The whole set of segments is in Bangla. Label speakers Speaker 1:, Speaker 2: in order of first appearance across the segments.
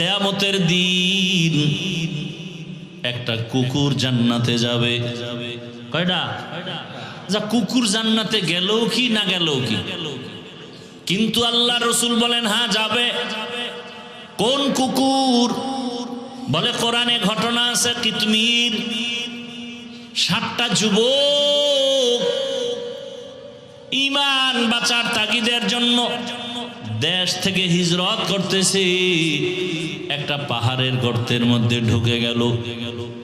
Speaker 1: কিয়ামতের দিন একটা কুকুর জান্নাতে যাবে। কয়টা? যা কুকুর জান্নাতে গেল কি না গেল কি? কিন্তু আল্লাহ রসুল বলেন হ্যাঁ যাবে। কোন কুকুর? বলে কোরআনে ঘটনা আছে কিতমির 7টা যুবক ঈমান বাঁচার তাগিদের জন্য দেশ থেকে হিজরত করতেছে, একটা পাহাড়ের গর্তের মধ্যে ঢুকে গেল।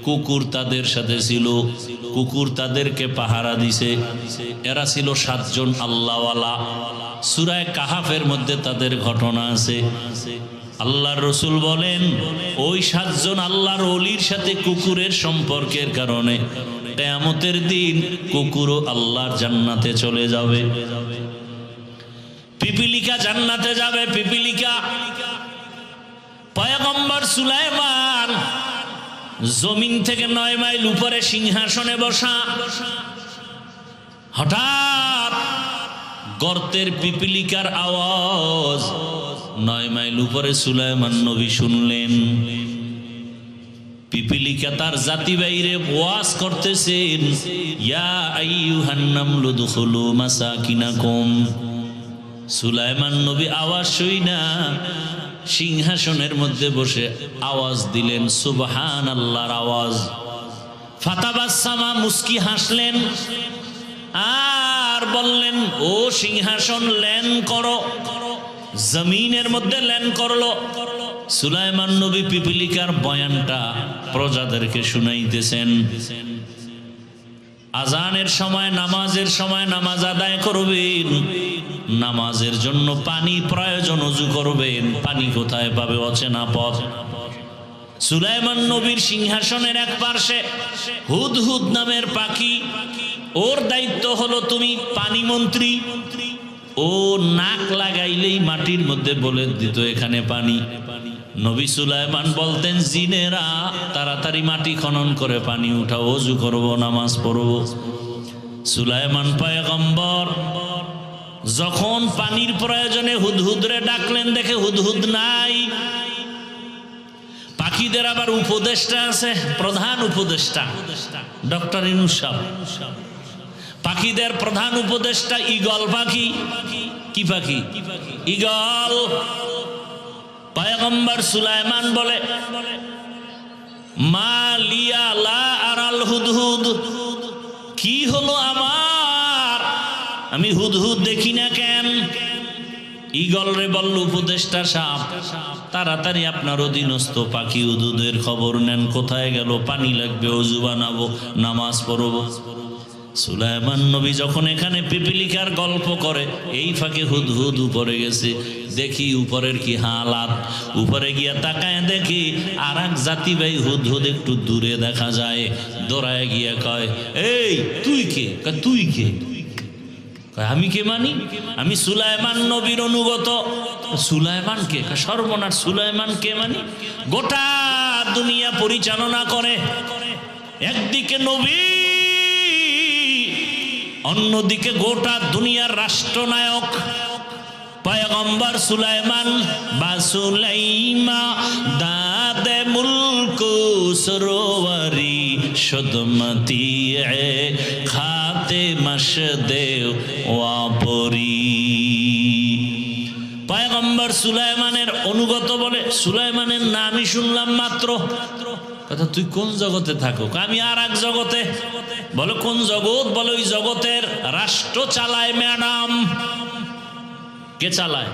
Speaker 1: কুকুর তাদের সাথে ছিল, কুকুর তাদেরকে পাহারা দিছে। এরা ছিল 7 জন আল্লাহওয়ালা। সূরা কাহাফের মধ্যে তাদের ঘটনা আছে। আল্লাহর রসুল বলেন ওই 7 জন আল্লাহর ওলির সাথে কুকুরের সম্পর্কের কারণে কিয়ামতের দিন কুকুরও আল্লাহর জান্নাতে চলে যাবে। পিপিলিকা জান্নাতে যাবে। পিপিলিকা পয়গম্বর সুলাইমান জমিন থেকে 9 মাইল উপরে সিংহাসনে বসা। হঠাৎ গর্তের পিপিলিকার আওয়াজ 9 মাইল উপরে সুলাইমান নবী শুনলেন। পিপিলিকা তার জাতি বাইরে ওয়াজ করতেছেন, ইয়া আইয়ুহান নামলু দুখুলু মাসাকিনাকুম। সুলাইমান নবী আওয়াজ শুইনা সিংহাসনের মধ্যে বসে আওয়াজ দিলেন সুবহানাল্লাহর আওয়াজ। ফাতাবাসসামা মুস্কি হাসলেন আর বললেন ও সিংহাসন ল্যান করো। জমিনের মধ্যে ল্যান করলো। সুলাইমান নবী পিপিলিকার বয়ানটা প্রজাদেরকে শুনাইতেছেন। আজানের সময় নামাজের সময় নামাজ আদায় করবেন, নামাজের জন্য পানি প্রয়োজন, ওযু করবেন। পানি কোথায় পাবে? অচেনা পথ। সুলাইমান নবীর সিংহাসনের এক পার্শ্বে হুদহুদ নামের পাখি, ওর দায়িত্ব হলো তুমি পানি মন্ত্রী। ও নাক লাগাইলেই মাটির মধ্যে বলে দিত এখানে পানি। নবী সুলাইমান বলতেন জিনেরা তাড়াতাড়ি মাটি খনন করে পানি উঠাও, ওযু করব, নামাজ পড়ব। সুলাইমান পয়গম্বর যখন পানির প্রয়োজনে হুদহুদরে ডাকলেন, দেখে হুদহুদ নাই। পাখিদের আবার উপদেষ্টা আছে, প্রধান উপদেষ্টা ডক্টর ইউনূস সাহেব। পাখিদের প্রধান উপদেষ্টা ঈগল পাখি। কি পাখি? ঈগল। পয়গম্বর সুলাইমান বলে মা লিয়া লা আরাল হুদহুদ, কি হলো আমার, আমি হুদহুদ দেখি না কেন? ঈগল রে বলল উপদেষ্টা সাপ, তাড়াতাড়ি আপনার অধীনস্থ পাখি হুদহুদের খবর নেন, কোথায় গেল, পানি লাগবে, ওযু বানাবো, নামাজ পড়বো। সুলাইমান নবী যখন এখানে পিপিলিকার গল্প করে, এই ফাঁকে হুদহুদ উপরে গেছে। দেখি উপরের কি হালাত। উপরে গিয়া তাকায় দেখি আর এক জাতি ভাই হুদহুদ একটু দূরে দেখা যায়। দৌড়ায় গিয়া কয়, এই তুই কে? তুই কে? আমি কে মানি? আমি সুলাইমান নবীর অনুগত। সুলাইমান কে? সর্বনাশ, সুলাইমান কে মানি? গোটা দুনিয়া পরিচালনা করে, একদিকে নবী, অন্যদিকে গোটা দুনিয়ার রাষ্ট্রনায়ক পয়গম্বর সুলাইমান। বা সুলাইমা দাদে মুলকু সরোবরি সদমতি খাতে মশদে ওয়াপরি। পয়গম্বর সুলাইমানের অনুগত বলে, সুলাইমানের নামই শুনলাম মাত্র। কথা, তুই কোন জগতে থাকো? আমি আর এক জগতে। বলো কোন জগৎ? বলো ওই জগতের রাষ্ট্র চালায় ম্যাডাম। কে চালায়?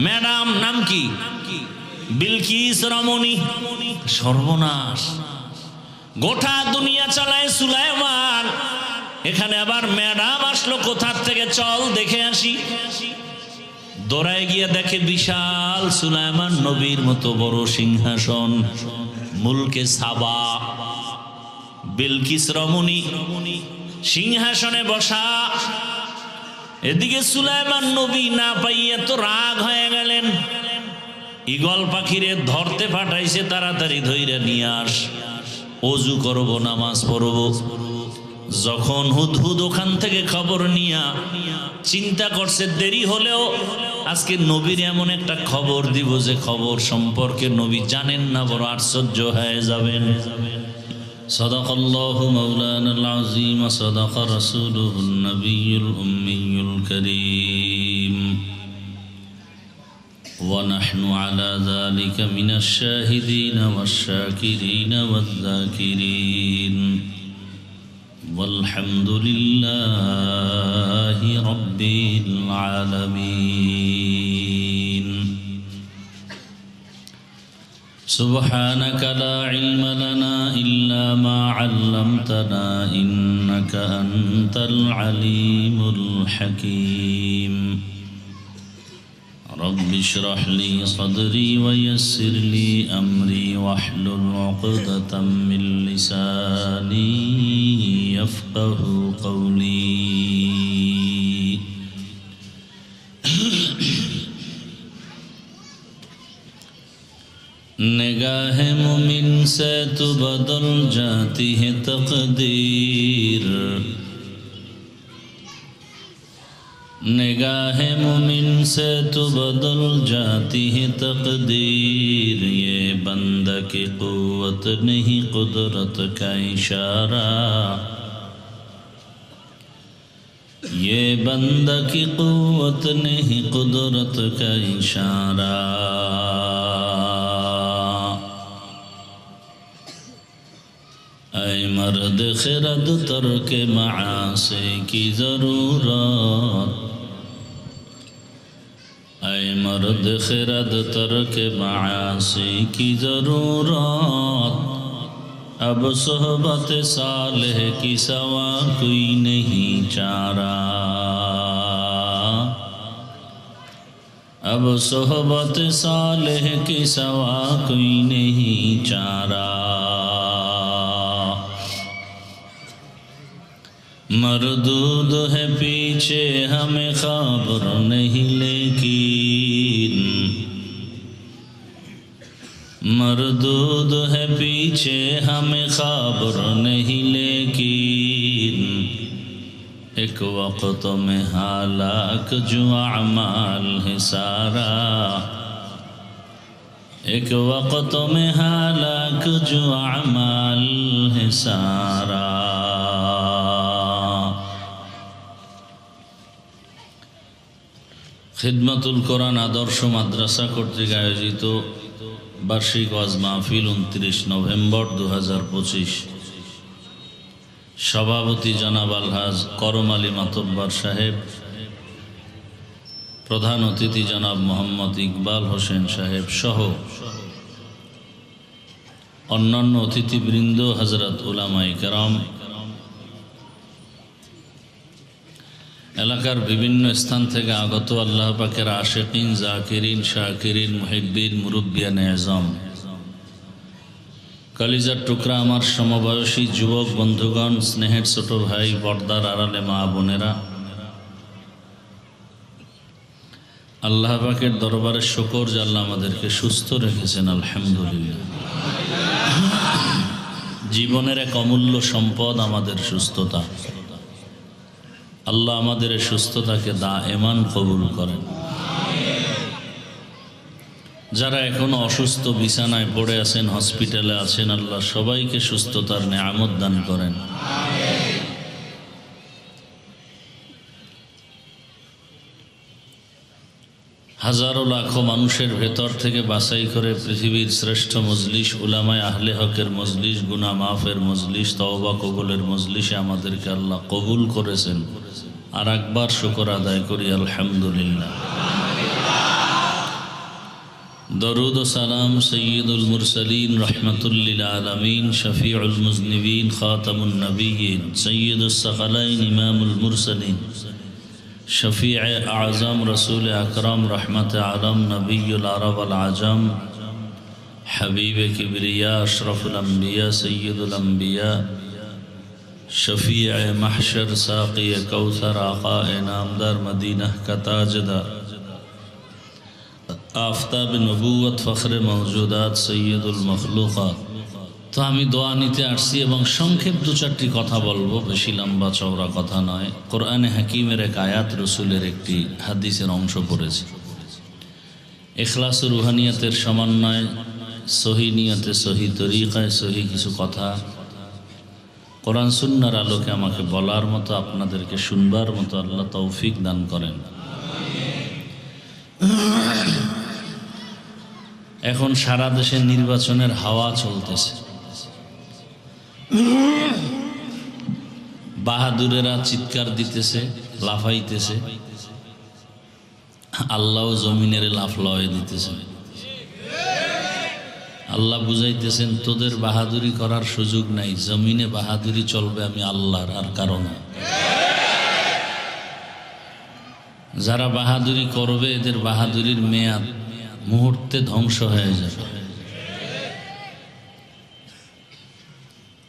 Speaker 1: ম্যাডাম নাম কি? বিলকিস রমণী। সর্বনাশ, গোটা দুনিয়া চালায় সুলাইমান, এখানে আবার ম্যাডাম আসলো কোথার থেকে? চল দেখে আসি। দৌড়ায় গিয়ে দেখে বিশাল সুলাইমান নবীর মতো বড় সিংহাসন, মুলকে সাবা। বিলকিস রমণী সিংহাসনে বসা। এদিকে সুলাইমান নবী না পাইয়া তো রাগ হয়ে গেলেন। ঈগল পাখিরে ধরতে পাঠাইছে, তাড়াতাড়ি ধইরা নিয়ে আস, ওযু করব, নামাজ পড়ব। যখন হুদহুদ ওখান থেকে খবর নিয়া চিন্তা করছে দেরি হলেও আজকে নবীর এমন একটা খবর দিব যে খবর সম্পর্কে নবী জানেন না, বড় আশ্চর্য হয়ে যাবেন। সাদাকাল্লাহু মাওলানাল আযীম ওয়া সাদাকা রাসূলুহুন নবিয়্যুল উম্মিয়্যুল কারীম ওয়া নাহনু আলা যালিকা মিনাশ শাহিদিন ওয়াশ শাকিরিন ওয়ায যাকিরিন والحمد لله رب العالمين سبحانك لا علم لنا إلا ما علمتنا إنك أنت العليم الحكيم رب اشرح لي صدري ويسر لي أمري واحلل عقدة من لساني يفقه قولي निगाह मुमिन से तो बदल जाती है तकदीर, निगाह मुमिन से तो बदल जाती है तकदीर। ये बंदा की कुव्वत नहीं कुदरत का इशारा, ये बंदा की कुव्वत नहीं कुदरत का इशारा। ऐ मर्द खिरद तर्क मासी की ज़रूरत, ऐ मर्द खिरद तर्क मासी की ज़रूरत। अब सोहबत सालेह की सवा कोई नहीं चारा, अब सोहबत सालेह की सवा कोई नहीं चारा। मरदूद है पीछे हमें खबर नहीं, लेकिन मरदूद है पीछे हमें खबर नहीं, लेकिन एक वक्त में हालाक जो अमाल है सारा, एक वक्त में हालाक जो अमाल है सारा। খিদমাতুল কোরআন আদর্শ মাদ্রাসা কর্তৃক আয়োজিত বার্ষিক ওয়াজ মাহফিল 29 নভেম্বর 2025। সভাপতি জনাব আলহাজ করম আলী মাতব্বর সাহেব, প্রধান অতিথি জনাব মোহাম্মদ ইকবাল হোসেন সাহেব সহ অন্যান্য অতিথিবৃন্দ, হযরত উলামায়ে কেরাম, এলাকার বিভিন্ন স্থান থেকে আগত আল্লাহ পাকের আশিকিন, জাকিরিন, শাকিরিন, মুহিব্বিন, মুরব্বিয়ান আযম, কলিজার টুকরা আমার সমবয়সী যুবক বন্ধুগণ, স্নেহের ছোট ভাই, পর্দার আড়ালে মা বোনেরা, আল্লাহ পাকের দরবারে শুকর যে আল্লাহ আমাদেরকে সুস্থ রেখেছেন, আলহামদুলিল্লাহ। জীবনের এক অমূল্য সম্পদ আমাদের সুস্থতা। আল্লাহ আমাদের সুস্থতাকে দায়েমান কবুল করেন। যারা এখনো অসুস্থ বিছানায় পড়ে আছেন, হসপিটালে আছেন, আল্লাহ সবাইকে সুস্থতার নেয়ামত দান করেন। হাজারো লাখো মানুষের ভেতর থেকে বাছাই করে পৃথিবীর শ্রেষ্ঠ মজলিস, উলামায়ে আহলে হকের মজলিস, গুনাহ মাফের মজলিস, তওবা কবুলের মজলিসে আমাদেরকে আল্লাহ কবুল করেছেন। আর একবার শুকর আদায় করি, আলহামদুলিল্লাহ। দরুদ ও সালাম সৈয়দুল মুরসালিন, রহমাতুল লিল আলামিন, শফিউল মুজনিবিন, খাতামুন নবিয়্যিন, সৈয়দুস সাকালাইন, ইমামুল মুরসালিন, শফিউ আযম, রসুল আকরাম, রহমত আলম, নবিয়ুল আরব আল আজম, হাবিব কিবরিয়া, আশরাফুল আম্বিয়া, সৈয়দুল আম্বিয়া, शफीअ महशर, साक़ी कौसर, आक़ा नामदार, मदीना का ताजदार, आफ़ताब नबूवत, फ़ख्र मौजूदात, सैयदुल मखलूक़ात, তো আমি দোয়া নিতে আসছি এবং সংক্ষেপ দু চারটি কথা বলবো, বেশি লম্বা চওড়া কথা নয়। কোরআনে হাকিমের এক আয়াত, রসুলের একটি হাদিসের অংশ পড়েছে। ইখলাস ও রুহানিয়াতের সমন্বয়, সহি নিয়তে, সহি তরিকায়, সহি কিছু কথা কোরআন সুন্নাহর আলোকে আমাকে বলার মতো, আপনাদেরকে শুনবার মতো আল্লাহ তৌফিক দান করেন। এখন সারা দেশে নির্বাচনের হাওয়া চলতেছে। বাহাদুরেরা চিৎকার দিতেছে, লাফাইতেছে, আল্লাহ জমিনের লাফলাওয়াই দিতেছে। আল্লাহ বুঝাইতেছেন, তোদের বাহাদুরি করার সুযোগ নাই, জমিনে বাহাদুরি চলবে আমি আল্লাহর, আর কারণ যারা বাহাদুরি করবে এদের বাহাদুরির মেয়াদ মুহূর্তে ধ্বংস হয়ে যাবে।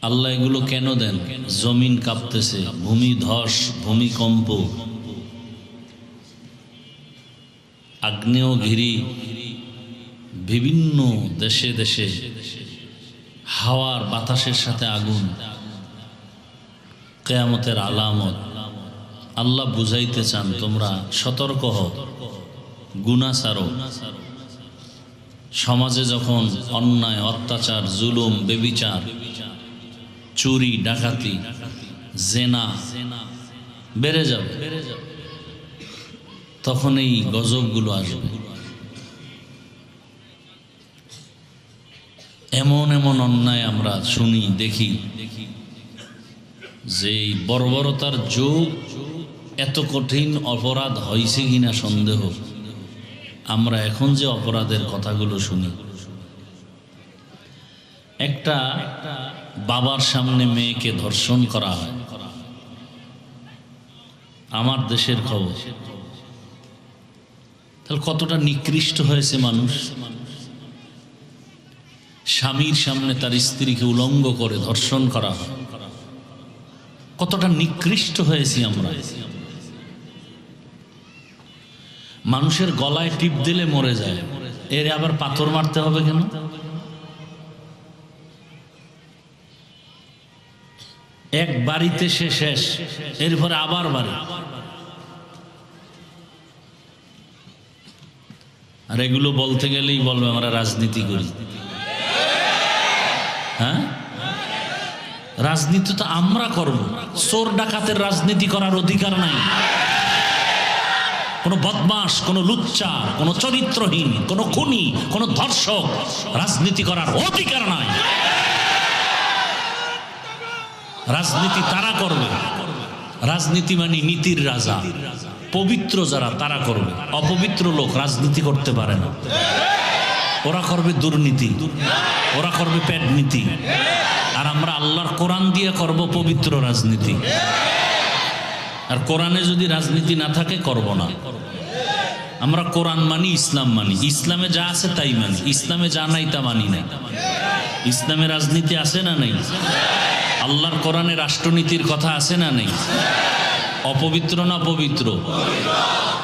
Speaker 1: আল্লাহ এগুলো কেন দেন? জমিন কাঁপতেছে, ভূমি ধস, ভূমিকম্প, আগ্নেয়গিরি, বিভিন্ন দেশে দেশে হাওয়ার বাতাসের সাথে আগুন, কিয়ামতের আলামত। আল্লাহ বুঝাইতে চান, তোমরা সতর্ক হও, গুনাহ ছাড়ো। সমাজে যখন অন্যায়, অত্যাচার, জুলুম, বেবিচার, চুরি, ডাকাতি, জেনা বেড়ে যাবে, তখন এই গজবগুলো আসবে। এমন এমন অন্যায় আমরা শুনি, দেখি, যে এই বর্বরতার যুগ, এত কঠিন অপরাধ হয়েছে কিনা সন্দেহ। আমরা এখন যে অপরাধের কথাগুলো শুনি, একটা বাবার সামনে মেয়েকে ধর্ষণ করা হয়, আমার দেশের খবর। তাহলে কতটা নিকৃষ্ট হয়েছে মানুষ। স্বামীর সামনে তার স্ত্রীকে উলঙ্গ করে ধর্ষণ করা হয়, কতটা নিকৃষ্ট হয়েছি আমরা। মানুষের গলায় টিপ দিলে মরে যায়, এর আবার পাথর মারতে হবে কেন? এক বাড়িতে সে শেষ, এরপরে আবার বাড়ি। আর এগুলো বলতে গেলেই বলবে আমরা রাজনীতি করি। হ্যাঁ, রাজনীতি তো আমরা করব, চোর ডাকাতের রাজনীতি করার অধিকার নাই। কোনো বদমাস, কোনো লুচ্চা, কোনো চরিত্রহীন, কোনো খুনি, কোনো ধর্ষক রাজনীতি করার অধিকার নাই। রাজনীতি তারা করবে, রাজনীতি মানে নীতির রাজা, পবিত্র যারা তারা করবে। অপবিত্র লোক রাজনীতি করতে পারে না। ওরা করবে দুর্নীতি, ওরা করবে পেট নীতি, আর আমরা আল্লাহর কোরআন দিয়ে করব পবিত্র রাজনীতি। আর কোরআনে যদি রাজনীতি না থাকে, করব না। আমরা কোরআন মানি, ইসলাম মানি, ইসলামে যা আছে তাই মানি, ইসলামে যা নাই তা মানি না। ইসলামে রাজনীতি আছে না নেই? আল্লাহর কোরআনে রাষ্ট্রনীতির কথা আছে না নেই? অপবিত্র না পবিত্র?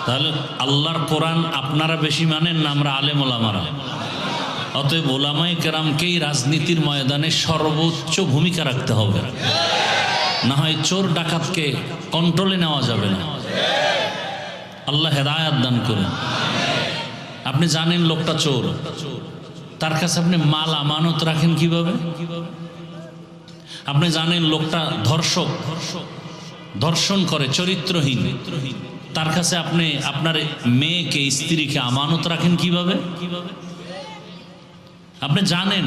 Speaker 1: তাহলে আল্লাহর কোরআন আপনারা বেশি মানেন না আমরা আলেম ওলামারা? অতএব ওলামায়ে কেরামকেই রাজনীতির ময়দানে সর্বোচ্চ ভূমিকা রাখতে হবে, না হয় চোর ডাকাতকে কন্ট্রোলে নেওয়া যাবে না। আল্লাহ হেদায়াত দান করুন। আপনি জানেন লোকটা চোর, তার কাছে আপনি মাল আমানত রাখেন কিভাবে? আপনি জানেন লোকটা ধর্ষক, ধর্ষণ করে, চরিত্রহীন, তার কাছে আপনি আপনার মেয়েকে, স্ত্রীকে আমানত রাখেন কিভাবে? আপনি জানেন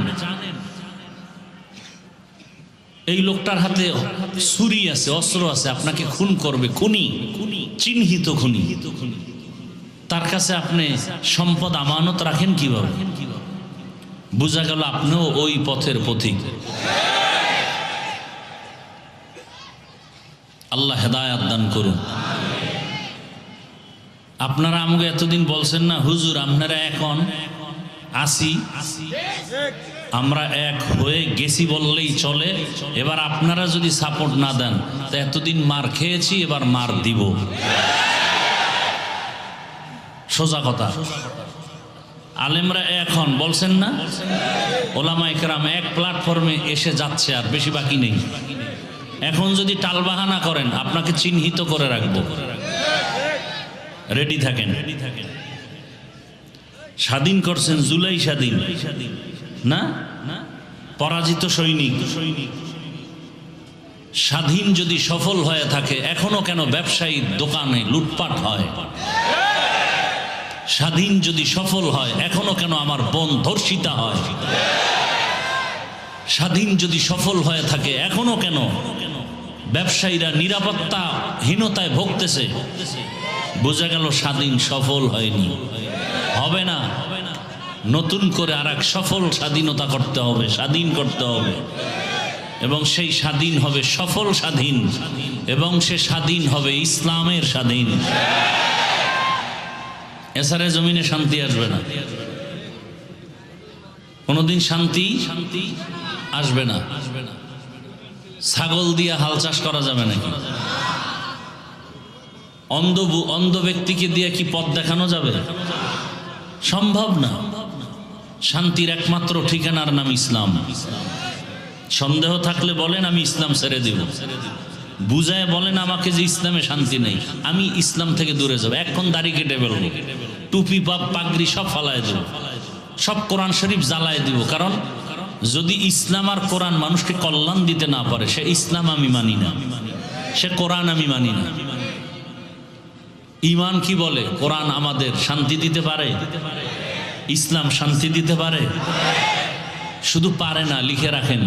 Speaker 1: এই লোকটার হাতে ছুরি আছে, অস্ত্র আছে, আপনাকে খুন করবে, খুনি, চিহ্নিত খুনি, তার কাছে আপনি সম্পদ আমানত রাখেন কিভাবে? বোঝা গেল আপনিও ওই পথের পথিক। আল্লাহ হেদায়াত দান করুন। আপনারা আমাকে এতদিন বলছেন না, হুজুর আপনারা এখন আসি, আমরা এক হয়ে গেছি বললেই চলে, এবার আপনারা যদি সাপোর্ট না দেন তো এতদিন মার খেয়েছি, এবার মার দিব। সোজা কথা। আলেমরা এখন বলছেন না, ওলামায়ে কেরাম এক প্ল্যাটফর্মে এসে যাচ্ছে, আর বেশি বাকি নেই। এখন যদি টালবাহানা করেন আপনাকে চিহ্নিত করে রাখবো, রেডি থাকেন। স্বাধীন করছেন জুলাই স্বাধীন না, পরাজিত সৈনিক। স্বাধীন যদি সফল হয়ে থাকে, এখনো কেন ব্যবসায়ীর দোকানে লুটপাট হয়? স্বাধীন যদি সফল হয়, এখনো কেন আমার বোন ধর্ষিতা হয়? স্বাধীন যদি সফল হয়ে থাকে, এখনো কেন ব্যবসায়ীরা নিরাপত্তাহীনতায় ভুগতেছে? বোঝা গেল স্বাধীন সফল হয়নি, হবে না। নতুন করে আর এক সফল স্বাধীনতা করতে হবে, স্বাধীন করতে হবে, এবং সেই স্বাধীন হবে সফল স্বাধীন, এবং সে স্বাধীন হবে ইসলামের স্বাধীন। এছাড়া জমিনে শান্তি আসবে না, কোনোদিন শান্তি আসবে না। ছাগল দিয়ে হাল চাষ করা যাবে নাকি? অন্ধ ব্যক্তিকে দিয়ে কি পথ দেখানো যাবে? সম্ভব না। শান্তির একমাত্র ঠিকানার নাম ইসলাম। সন্দেহ থাকলে বলেন আমি ইসলাম ছেড়ে দিব, বুঝায় বলেন আমাকে যে ইসলামে শান্তি নেই, আমি ইসলাম থেকে দূরে যাব। এখন দাড়ি কেটে ফেলবো, টুপি পাগড়ি সব ফালায় দেব, সব কোরআন শরীফ জ্বালায় দিব। কারণ যদি ইসলাম আর কোরআন মানুষকে কল্যাণ দিতে না পারে, সে ইসলাম আমি মানি না, সে কোরআন আমি মানি না। ঈমান কি বলে? কোরআন আমাদের শান্তি দিতে পারে, ইসলাম শান্তি দিতে পারে। শুধু পারে না, লিখে রাখেন।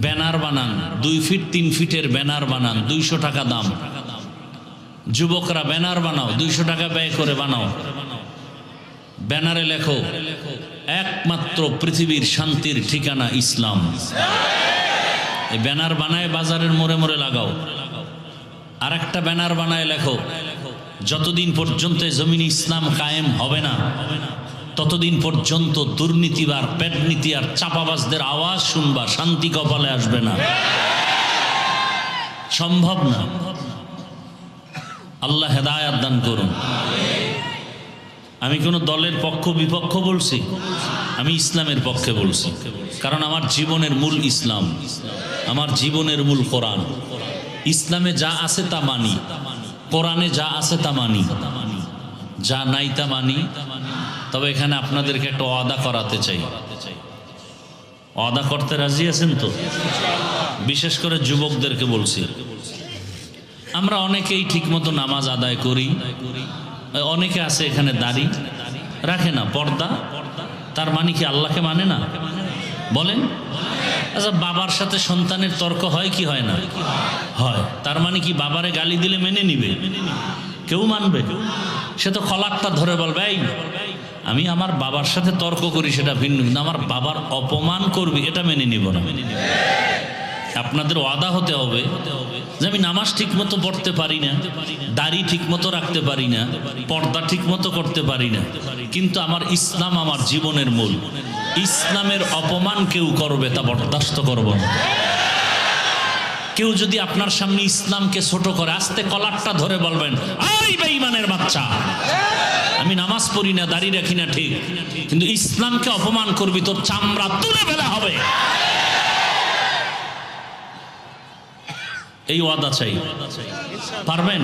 Speaker 1: ব্যানার বানান, 2 ফিট 3 ফিটের ব্যানার বানান, 200 টাকা দাম। যুবকরা ব্যানার বানাও, 200 টাকা ব্যয় করে বানাও। ব্যানারে লেখো একমাত্র পৃথিবীর শান্তির ঠিকানা ইসলাম। এই ব্যানার বানায় বাজারের মোড়ে মোড়ে লাগাও। আর একটা ব্যানার বানায় লেখো, যতদিন পর্যন্ত জমিনে ইসলাম কায়েম হবে না, ততদিন পর্যন্ত দুর্নীতি আর পেটনীতি আর চাপাবাজদের আওয়াজ শুনবা, শান্তি কপালে আসবে না। সম্ভব না। আল্লাহ হেদায়েত দান করুন। আমি কোনো দলের পক্ষ বিপক্ষ বলছি? আমি ইসলামের পক্ষে বলছি, কারণ আমার জীবনের মূল ইসলাম, আমার জীবনের মূল কোরআন। ইসলামে যা আছে তা মানি, কোরআনে যা আছে তা মানি, যা নাই তা মানি। তবে এখানে আপনাদেরকে একটা ওয়াদা করাতে চাই। ওয়াদা করতে রাজি আছেন তো? বিশেষ করে যুবকদেরকে বলছি, আমরা অনেকেই ঠিকমতো নামাজ আদায় করি, অনেকে আছে এখানে দাড়ি রাখে না, পর্দা। তার মানে কি আল্লাহকে মানে না? বলেন। আচ্ছা, বাবার সাথে সন্তানের তর্ক হয় কি হয় না? হয়। তার মানে কি বাবারে গালি দিলে মেনে নিবে? কেউ মানবে? সে তো কলারটা ধরে বলবে, এই আমি আমার বাবার সাথে তর্ক করি সেটা ভিন্ন, কিন্তু আমার বাবার অপমান করবি এটা মেনে নিব না। আপনাদের ওয়াদা হতে হবে যে আমি নামাজ ঠিক মতো পড়তে পারি না, দাড়ি ঠিক মতো রাখতে পারি না, পর্দা ঠিক মতো করতে পারি না, কিন্তু আমার ইসলাম আমার জীবনের মূল। ইসলামের অপমান কেউ করবে তা বরদাস্ত করব না। কেউ যদি আপনার সামনে ইসলামকে ছোট করে, আস্তে কলারটা ধরে বলবেন, এই বেঈমানের বাচ্চা, আমি নামাজ পড়ি না, দাড়ি রাখি না ঠিক, কিন্তু ইসলামকে অপমান করবি, তোর চামড়া তুলে ফেলা হবে। এই ওয়াদা চাই। পারবেন?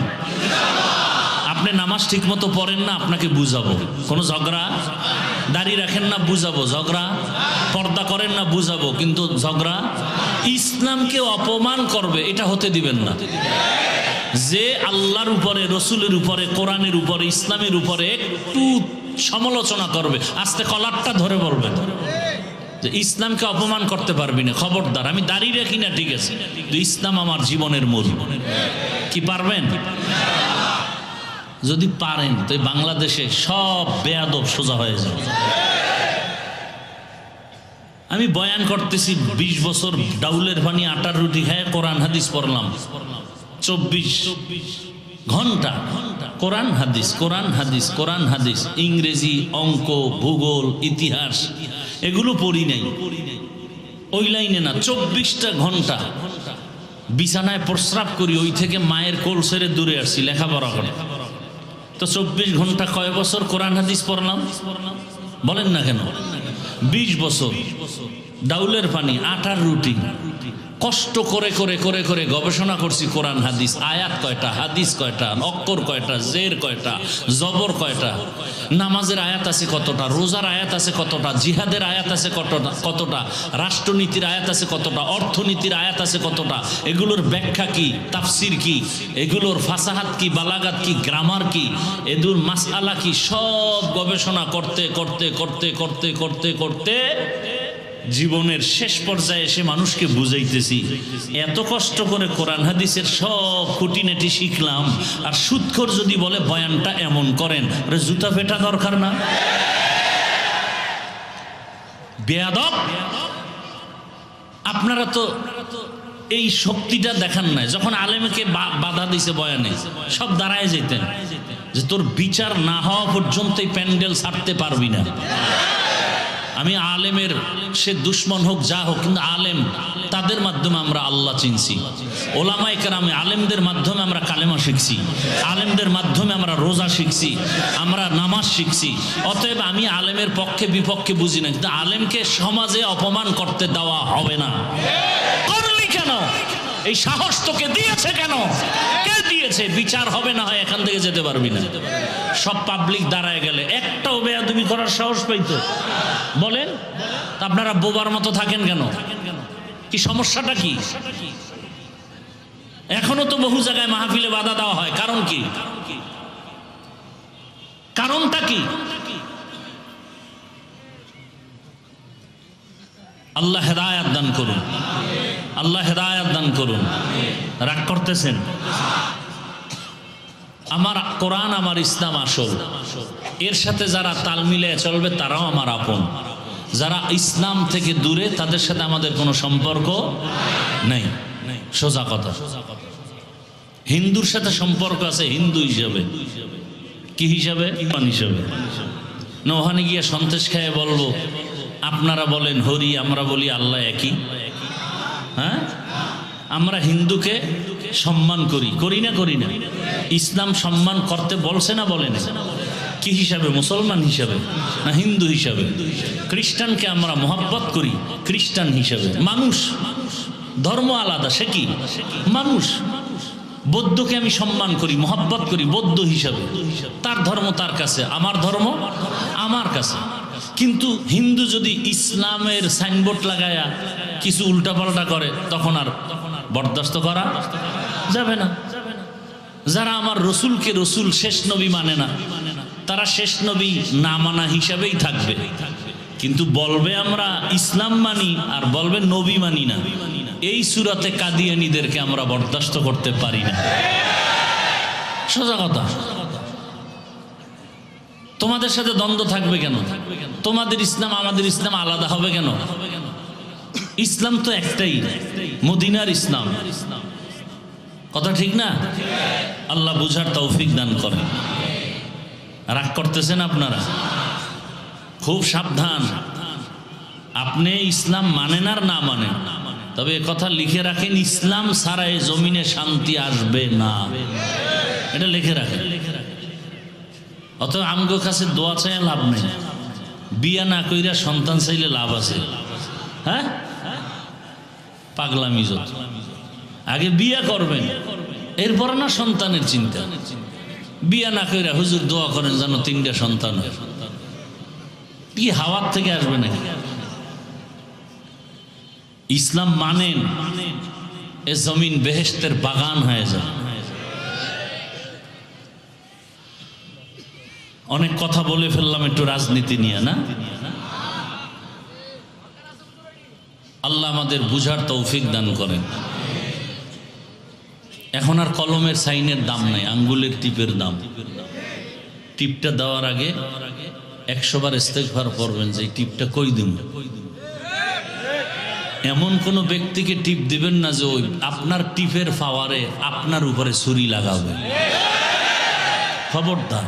Speaker 1: আপনি নামাজ ঠিক মতো পড়েন না, আপনাকে বুঝাবো। কোনো ঝগড়া, দাড়ি রাখেন না, বুঝাবো। ঝগড়া, পর্দা করেন না, বুঝাবো। কিন্তু ঝগড়া, ইসলামকে অপমান করবে এটা হতে দিবেন না। যে আল্লাহর উপরে, রসুলের উপরে, কোরআনের উপরে, ইসলামের উপরে একটু সমালোচনা করবে, আস্তে কলারটা ধরে বলবেন যে ইসলামকে অপমান করতে পারবি না, খবরদার। আমি দাঁড়িয়ে রাখি না ঠিক আছে, কিন্তু ইসলাম আমার জীবনের মূল। কি পারবেন? যদি পারেন তো বাংলাদেশে সব বেয়াদব সোজা হয়ে যাবে। আমি বয়ান করতেছি 20 বছর, ডাউলের পানি আটার রুটি খায় কোরআন হাদিস পড়লাম 24 ঘন্টা। কোরআন হাদিস, কোরআন হাদিস, কোরআন হাদিস। ইংরেজি, অঙ্ক, ভূগোল, ইতিহাস এগুলো পড়ি নাই, ওই লাইনে না। 24টা ঘন্টা বিছানায় প্রস্রাব করি, ওই থেকে মায়ের কোল ছেড়ে দূরে আসছি লেখাপড়া করে। তো 24 ঘন্টা কয় বছর কোরআন হাদিস পড়লাম বলেন না কেন? 20 বছর ডাউলের পানি আটার রুটি কষ্ট করে করে করে করে গবেষণা করছি কোরআন হাদিস, আয়াত কয়টা, হাদিস কয়টা, অক্ষর কয়টা, জের কয়টা, জবর কয়টা, নামাজের আয়াত আছে কতটা, রোজার আয়াত আছে কতটা, জিহাদের আয়াত আছে কতটা, রাষ্ট্রনীতির আয়াত আছে কতটা, অর্থনীতির আয়াত আছে কতটা, এগুলোর ব্যাখ্যা কি, তাফসির কি, এগুলোর ফাসাহাত কি, বালাগাত কি, গ্রামার কি, এগুলোর মাসআলা কি, সব গবেষণা করতে করতে করতে করতে করতে করতে জীবনের শেষ পর্যায়ে এসে মানুষকে বুঝাইতেছি এত কষ্ট করে কোরআন হাদিসের সব খুঁটিনাটি শিখলাম, আর সুদখোর যদি বলে বয়ানটা এমন করেন, জুতা পেটা দরকার না? বেয়াদব! আপনারা তো এই শক্তিটা দেখান নাই। যখন আলেমকে বাধা দিছে বয়ানে, সব দাঁড়ায় যেতেন যে তোর বিচার না হওয়া পর্যন্ত এই প্যান্ডেল ছাড়তে পারবি না। আমি আলেমের সে দুশ্মন হোক যা হোক, কিন্তু আলেম তাদের মাধ্যমে আমরা আল্লাহ চিনছি। ওলামায়ে কেরামে আলেমদের মাধ্যমে আমরা কালেমা শিখছি, আলেমদের মাধ্যমে আমরা রোজা শিখছি, আমরা নামাজ শিখছি। অতএব আমি আলেমের পক্ষে বিপক্ষে বুঝি না, কিন্তু আলেমকে সমাজে অপমান করতে দেওয়া হবে না। করলি কেন? এই সাহস তোকে দিয়েছে কেন? কে দিয়েছে? বিচার হবে না হয় এখান থেকে যেতে পারবি না। সব পাবলিক দাঁড়ায় গেলে একটাও বেয়াদবি করার সাহস পাইতো? বলেন। আপনারা বোবার মতো থাকেন কেন? কি সমস্যাটা কি? এখনো তো বহু জায়গায় মাহফিলে বাধা দেওয়া হয়, কারণ কি? কারণটা কি? আল্লাহ হেদায়েত দান করুন, আল্লাহ হেদায়েত দান করুন। রাগ করতেছেন? আমার কোরআন, আমার ইসলাম আসল, এর সাথে যারা তাল মিলিয়ে চলবে তারাও আমার আপন। যারা ইসলাম থেকে দূরে তাদের সাথে আমাদের কোনো সম্পর্ক নেই। সোজা কথা। হিন্দুর সাথে সম্পর্ক আছে হিন্দু হিসাবে। কি হিসাবে? ইমান হিসাবে। না ওখানে গিয়ে সন্দেশ খেয়ে বলবো আপনারা বলেন হরি, আমরা বলি আল্লাহ একই। হ্যাঁ, আমরা হিন্দুকে সম্মান করি, করি না? করি না? ইসলাম সম্মান করতে বলছে না বলে না? কি হিসাবে? মুসলমান হিসাবে না হিন্দু হিসাবে? খ্রিস্টানকে আমরা মহব্বত করি খ্রিস্টান হিসাবে। মানুষ, ধর্ম আলাদা, সে কি মানুষ। বৌদ্ধকে আমি সম্মান করি, মহব্বত করি বৌদ্ধ হিসাবে, তার ধর্ম তার কাছে, আমার ধর্ম আমার কাছে। কিন্তু হিন্দু যদি ইসলামের সাইনবোর্ড লাগায়া কিছু উল্টাপাল্টা করে তখন আর বরদাস্ত করা যাবে না। যারা আমার রসুলকে রসুল শেষ নবী মানে না, তারা শেষ নবী না মানা হিসাবেই থাকবে, কিন্তু বলবে আমরা ইসলাম মানি আর বলবে নবী মানি না। এই সূরাতে কাদিয়ানীদেরকে আমরা বরদাস্ত করতে পারি না। সোজা কথা। তোমাদের সাথে দ্বন্দ্ব থাকবে কেন? তোমাদের ইসলাম আমাদের ইসলাম আলাদা হবে কেন? ইসলাম তো একটাই, মদিনার ইসলাম। কথা ঠিক না? আল্লাহ বুঝার তৌফিক দান করেন। রাগ করতেছেন আপনারা? খুব সাবধান। আপনি ইসলাম মানেন আর না মানেন, তবে কথা লিখে রাখেন, ইসলাম ছাড়া এই জমিনে শান্তি আসবে না। এটা লিখে রাখেন। অতএব আমগো কাছে দোয়া চাই লাভ নেই, বিয়া না কইরা সন্তান চাইলে লাভ আছে। হ্যাঁ, পাগলামি যত। আগে বিয়া করবেন, এরপর না সন্তানের চিন্তা। বিয়া না কইরা হুজুর দোয়া করেন যেন 3টা সন্তান হয়। কি হাওয়ার থেকে আসবে নাকি? ইসলাম মানেন, এ জমিন বেহেশতের বাগান হয়ে যায়। অনেক কথা বলে ফেললাম একটু রাজনীতি নিয়ে, না? আল্লাহ আমাদের বুঝার তৌফিক দান করেন। এখন আর কলমের সাইনের দাম নাই, আঙ্গুলের টিপের দাম। টিপটা দেওয়ার আগে 100 বার ইস্তেগফার করবেন যে এই টিপটা কই দিন। এমন কোন ব্যক্তিকে টিপ দিবেন না যে ওই আপনার টিপের পাওয়ারে আপনার উপরে ছুরি লাগাবে। খবরদার।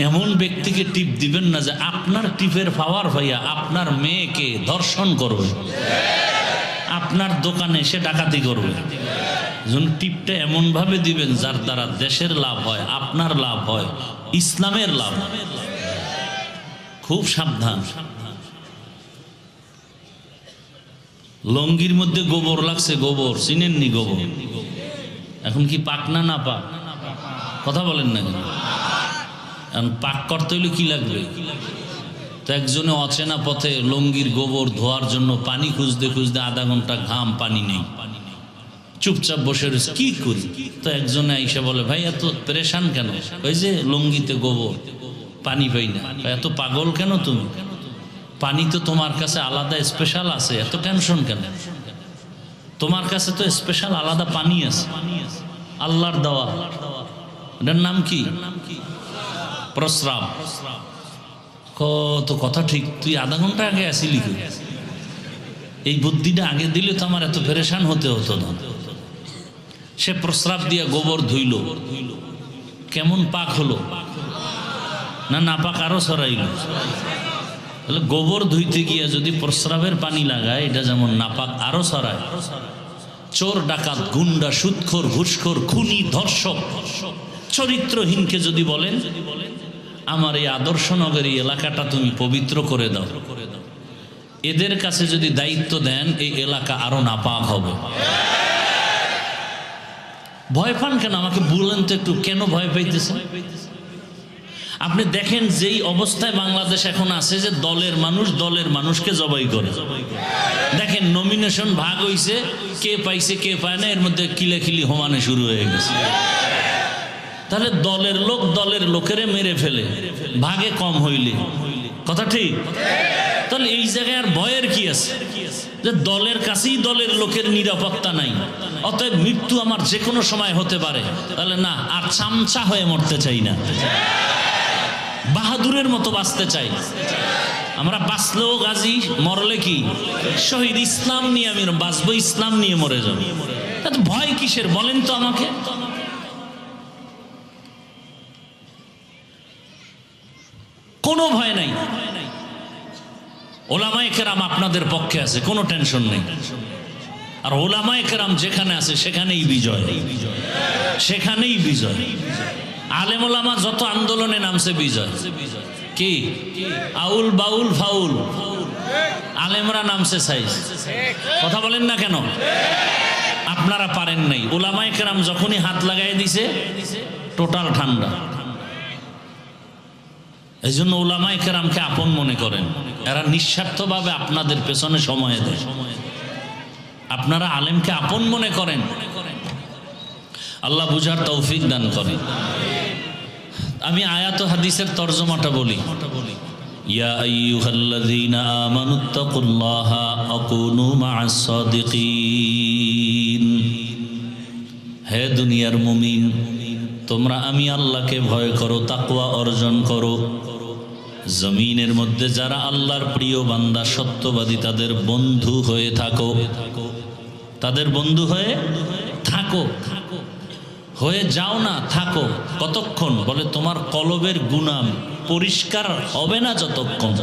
Speaker 1: এমন ব্যক্তিকে টিপ দিবেন না যে আপনার টিপের পাওয়ার ভাইয়া আপনার মেয়েকে ধর্ষণ করবে, আপনার দোকানে এসে ডাকাতি করবে। যেন টিপটা এমন ভাবে দিবেন যার দ্বারা দেশের লাভ হয়, আপনার লাভ হয়, ইসলামের লাভ হয়। খুব সাবধান। লঙ্গির মধ্যে গোবর লাগছে, গোবর চিনেননি? গোবর এখন কি পাক না পাক? কথা বলেন না কেন? এখন পাক করতে হলে কি লাগবে? তো একজনে অচেনা পথে লঙ্গির গোবর ধোয়ার জন্য পানি খুঁজতে খুঁজতে আধা ঘন্টা, ঘাম পানি নেই, চুপচাপ বসে রয়েছে, কি করি? তো একজনে আইসা বলে, ভাই এত পেরেশান কেন? ওই যে লঙ্গিতে গোবর, পানি পাই না। এত পাগল কেন তুমি? পানি তো তোমার কাছে আলাদা স্পেশাল আছে, এত টেনশন কেন? তোমার কাছে তো স্পেশাল আলাদা পানি আছে, আল্লাহর দেওয়া। এটার নাম কি? প্রস্রাব। কত কথা ঠিক, তুই আধা ঘন্টা আগে আসিলি, এই বুদ্ধিটা আগে দিলে তো আমার এত পেরেশান হতে হতো না। সে প্রস্রাব দিয়া গোবর ধুইল, কেমন পাক হলো? না পাক আরো ছড়াইল। তাহলে গোবর ধুইতে গিয়া যদি প্রস্রাবের পানি লাগায়, এটা যেমন নাপাক আরো ছড়ায়। চোর, ডাকাত, গুন্ডা, সুদখোর, ঘুষখোর, খুনি, ধর্ষক, চরিত্রহীনকে যদি বলেন, আমার এই আদর্শনগর এই এলাকাটা তুমি পবিত্র করে দাও, এদের কাছে যদি দায়িত্ব দেন, এই এলাকা আরো নাপাক হবে। ভয় পান কেন? আমাকে বলেন তো একটু, কেন ভয় পাইতেছেন? আপনি দেখেন যেই অবস্থায় বাংলাদেশ এখন আছে, যে দলের মানুষ দলের মানুষকে জবাই করে। দেখেন নমিনেশন ভাগ হইছে, কে পাইছে কে পায় না, এর মধ্যে কিলাকিলি হোমানে শুরু হয়ে গেছে। তাহলে দলের লোক দলের লোকেরে মেরে ফেলে, ভাগে কম হইলে, কথা ঠিক? তাহলে এই জায়গায় আর ভয়ের কি আছে? যে দলের কাছেই দলের লোকের নিরাপত্তা নাই, অতএব মৃত্যু আমার যে কোনো সময় হতে পারে। তাহলে না, আর চামচা হয়ে মরতে চাই না, বাহাদুরের মতো বাঁচতে চাই। আমরা বাঁচলেও গাজী, মরলে কি শহীদ। ইসলাম নিয়ে আমি বাঁচবো, ইসলাম নিয়ে মরে যাব। ভয় কিসের বলেন তো আমাকে? কোনো ভয় নাই। ওলামায়ে কেরাম আপনাদের পক্ষে আছে, কোনো টেনশন নেই। আর ওলামায়ে কেরাম যেখানে আছে সেখানেই বিজয়, সেখানেই বিজয়। আলেম ওলামা যত আন্দোলনে নামছে, বিজয় কি? আউল বাউল ফাউল, আলেমরা নামছে সাইজ। কথা বলেন না কেন? আপনারা পারেন নাই। ওলামায়ে কেরাম যখনই হাত লাগাই দিছে, টোটাল ঠান্ডা। এই জন্য ওলামায়ে কেরামকে আপন মনে করেন। এরা নিঃস্বার্থভাবে আপনাদের পেছনে সময় দেয়। আপনারা আলেমকে আপন মনে করেন। আল্লাহ বুঝার তৌফিক দান করেন। আমি আয়াত ও হাদিসের তরজমাটা বলি। ইয়া আইয়ুহাল্লাযীনা আমানুত্তাকুল্লাহা ওয়া কুনু মা'আস সাদিকিন। হে দুনিয়ার মুমিন, তোমরা আমি আল্লাহকে ভয় করো, তাকওয়া অর্জন করো। জমিনের মধ্যে যারা আল্লাহর প্রিয় বান্দা, সত্যবাদী, তাদের বন্ধু হয়ে থাকো, তাদের বন্ধু হয়ে থাকো। হয়ে যাও না, থাকো। কতক্ষণ? বলে তোমার কলবের গুনাহ পরিষ্কার হবে না যতক্ষণ।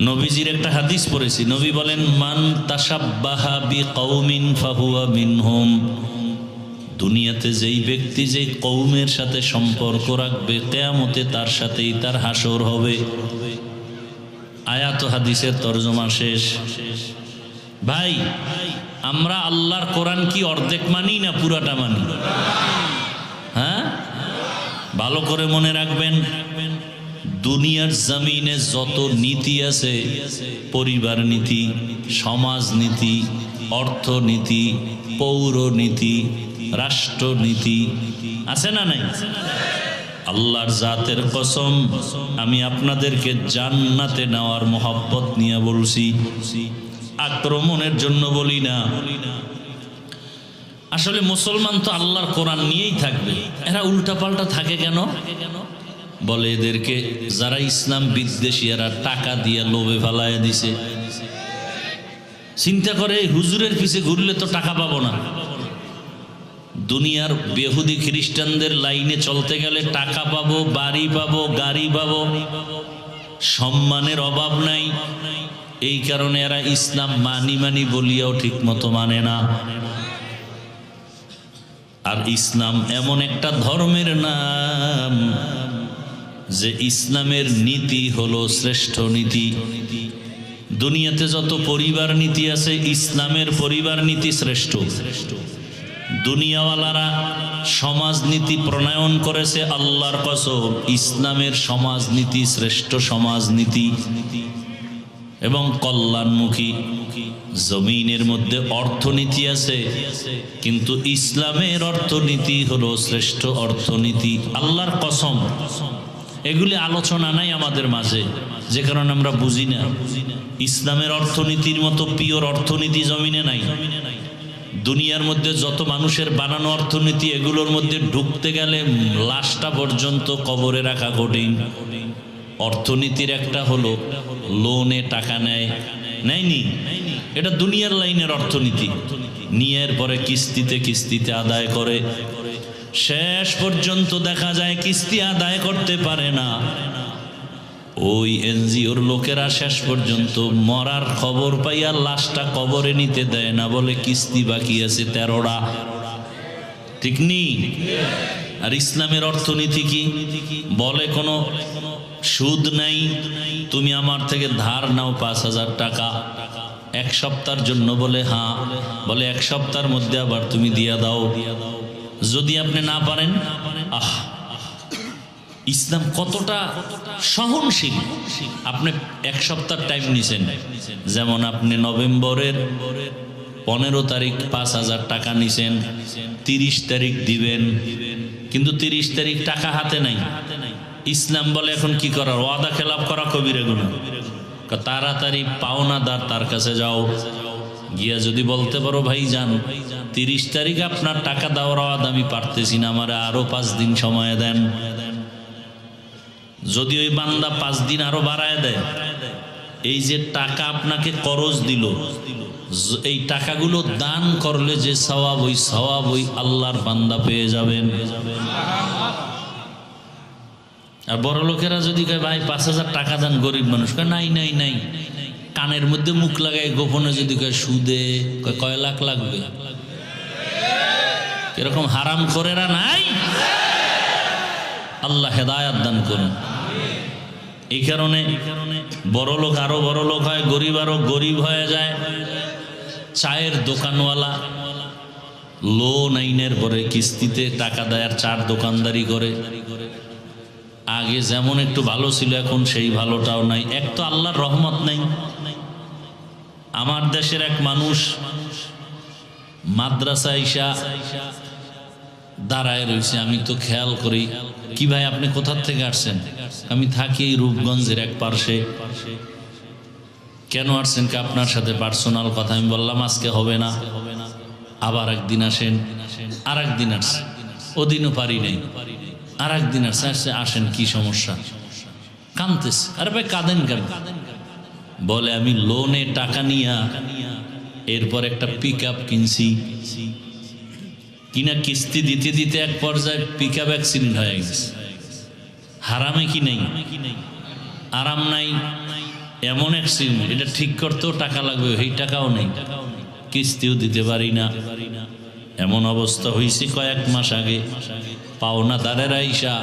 Speaker 1: নবীজির একটা হাদিস পড়েছি, নবী বলেন, মান তাশাব্বাহা বিকওমিন ফাহুয়া মিনহুম। দুনিয়াতে যেই ব্যক্তি যেই কওমের সাথে সম্পর্ক রাখবে, কিয়ামতে তার সাথেই তার হাসর হবে। আয়াত ও হাদিসের তরজমা শেষ। ভাই, আমরা আল্লাহর কোরআন কি অর্ধেক মানি না পুরাটা মানি? হ্যাঁ, ভালো করে মনে রাখবেন, দুনিয়ার জমিনে যত নীতি আছে, পরিবার নীতি, সমাজনীতি, অর্থনীতি, পৌরনীতি, রাষ্ট্রনীতি আছে না নাই? আল্লাহর জাতের কসম, আমি আপনাদেরকে জান্নাতে নেওয়ার মহব্বত নিয়ে বলছি, আক্রমণের জন্য বলি না। আসলে মুসলমান তো আল্লাহর কোরআন নিয়েই থাকবে। এরা উল্টাপাল্টা থাকে কেন? বলে এদেরকে যারা ইসলাম বিদ্বেষী, এরা টাকা দিয়ে লোভে ফেলায় দিছে। চিন্তা করে, হুজুরের পিছে ঘুরলে তো টাকা পাবো না। দুনিয়ার বেহুদি খ্রিস্টানদের লাইনে চলতে গেলে টাকা পাবো, বাড়ি পাবো, গাড়ি পাবো, সম্মানের অভাব নাই। এই কারণে এরা ইসলাম মানি বলিয়াও ঠিক মতো মানে না। আর ইসলাম এমন একটা ধর্মের নাম যে ইসলামের নীতি হলো শ্রেষ্ঠ নীতি। দুনিয়াতে যত পরিবার নীতি আছে, ইসলামের পরিবার নীতি শ্রেষ্ঠ। দুনিয়াওয়ালারা সমাজনীতি প্রণয়ন করেছে, আল্লাহর কসম ইসলামের সমাজনীতি শ্রেষ্ঠ সমাজনীতি এবং কল্যাণমুখী। জমিনের মধ্যে অর্থনীতি আছে, কিন্তু ইসলামের অর্থনীতি হলো শ্রেষ্ঠ অর্থনীতি। আল্লাহর কসম, এগুলি আলোচনা নাই আমাদের মাঝে, যে কারণে আমরা বুঝি না। ইসলামের অর্থনীতির মতো পিওর অর্থনীতি জমিনে নাই। দুনিয়ার মধ্যে যত মানুষের বানানো অর্থনীতি, এগুলোর মধ্যে ঢুকতে গেলে লাশটা পর্যন্ত কবরে রাখা কঠিন। অর্থনীতির একটা হলো লোনে টাকা নেয়নি, এটা দুনিয়ার লাইনের অর্থনীতি। নিয়ে পরে কিস্তিতে কিস্তিতে আদায় করে, শেষ পর্যন্ত দেখা যায় কিস্তি আদায় করতে পারে না। ওই এনজিওর লোকেরা শেষ পর্যন্ত মরার খবর পাইয়া লাশটা কবরে নিতে দেয় না, বলে কিস্তি বাকি আছে 13টা। ঠিক নেই? আর ইসলামের অর্থনীতি কি বলে? কোনো সুদ নাই, তুমি আমার থেকে ধার নাও 5,000 টাকা, 1 সপ্তাহের জন্য, বলে হ্যাঁ, বলে 1 সপ্তাহের মধ্যে আবার তুমি দিয়া দাও। যদি আপনি না পারেন, ইসলাম কতটা সহনশীল। আপনি 1 সপ্তাহ টাইম নিছেন, যেমন আপনি নভেম্বরের 15 তারিখ 5,000 টাকা নিছেন, 30 তারিখ দিবেন, কিন্তু 30 তারিখ টাকা হাতে নাই। ইসলাম বলে এখন কি করার? ওয়াদা খেলাপ করা কবিরা গুনাহ। তাড়াতাড়ি পাওনাদার তার কাছে যাও, গিয়া যদি বলতে পারো ভাই যান 30 তারিখ আপনার টাকা দেওয়ার ওয়াদা আমি পারতেছি না, আমার আরো 5 দিন সময় দেন। যদি ওই বান্দা 5 দিন আরো বাড়ায় দেয়, এই যে টাকা আপনাকে করজ দিল, এই টাকাগুলো দান করলে যে সওয়াব, ওই সওয়াব ওই আল্লাহর বান্দা পেয়ে যাবেন। আর বড় লোকেরা যদি কয় ভাই 5,000 টাকা দেন, গরিব মানুষ কয় নাই নাই নাই, কানের মধ্যে মুখ লাগায় গোপনে যদি কয় সুদে, কয় লাখ লাগবে। এরকম হারাম করেরা নাই? আল্লাহ হেদায়াত দান করুন। এই কারণে বড় লোক আরো বড় লোক হয়, গরিব আরো গরিব হয়ে যায়। চায়ের দোকানওয়ালা লোন আইনের পরে কিস্তিতে টাকা দেয়, আর চার দোকানদারি করে। আগে যেমন একটু ভালো ছিল, এখন সেই ভালোটাও নাই। এক তো আল্লাহর রহমত নাই। আমার দেশের এক মানুষ মাদ্রাসা ইসা দাঁড়ায় রয়েছে, আমি তো খেয়াল করি, কি ভাই আপনি কোথা থেকে আসছেন? আমি থাকি এই রূপগঞ্জের এক পার্শ্বে। কেন আসছেন? কি আপনার সাথে পার্সোনাল কথা। আমি বললাম আজকে হবে না, আবার একদিন আসেন। আর একদিন আসছে, ওদিনও পারি নাই। আর একদিন আসছে, আসেন কি সমস্যা? কাঁদতেছে। আরে ভাই কাঁদেন কেন? বলে আমি লোনে টাকা নিয়া এরপর একটা পিকআপ কিনছি, কিনা কিস্তি দিতে দিতে এক পর্যায়ে পিকআপ অ্যাক্সিডেন্ট হয়ে গেছে। হারামে কি নেই? আরাম নাই, এমন অ্যাক্সিডেন্ট, এটা ঠিক করতেও টাকা লাগবে, এই টাকাও নেই, কিস্তিও দিতে পারি না। এমন অবস্থা হয়েছে কয়েক মাস আগে। পাওনাদারের আইসা,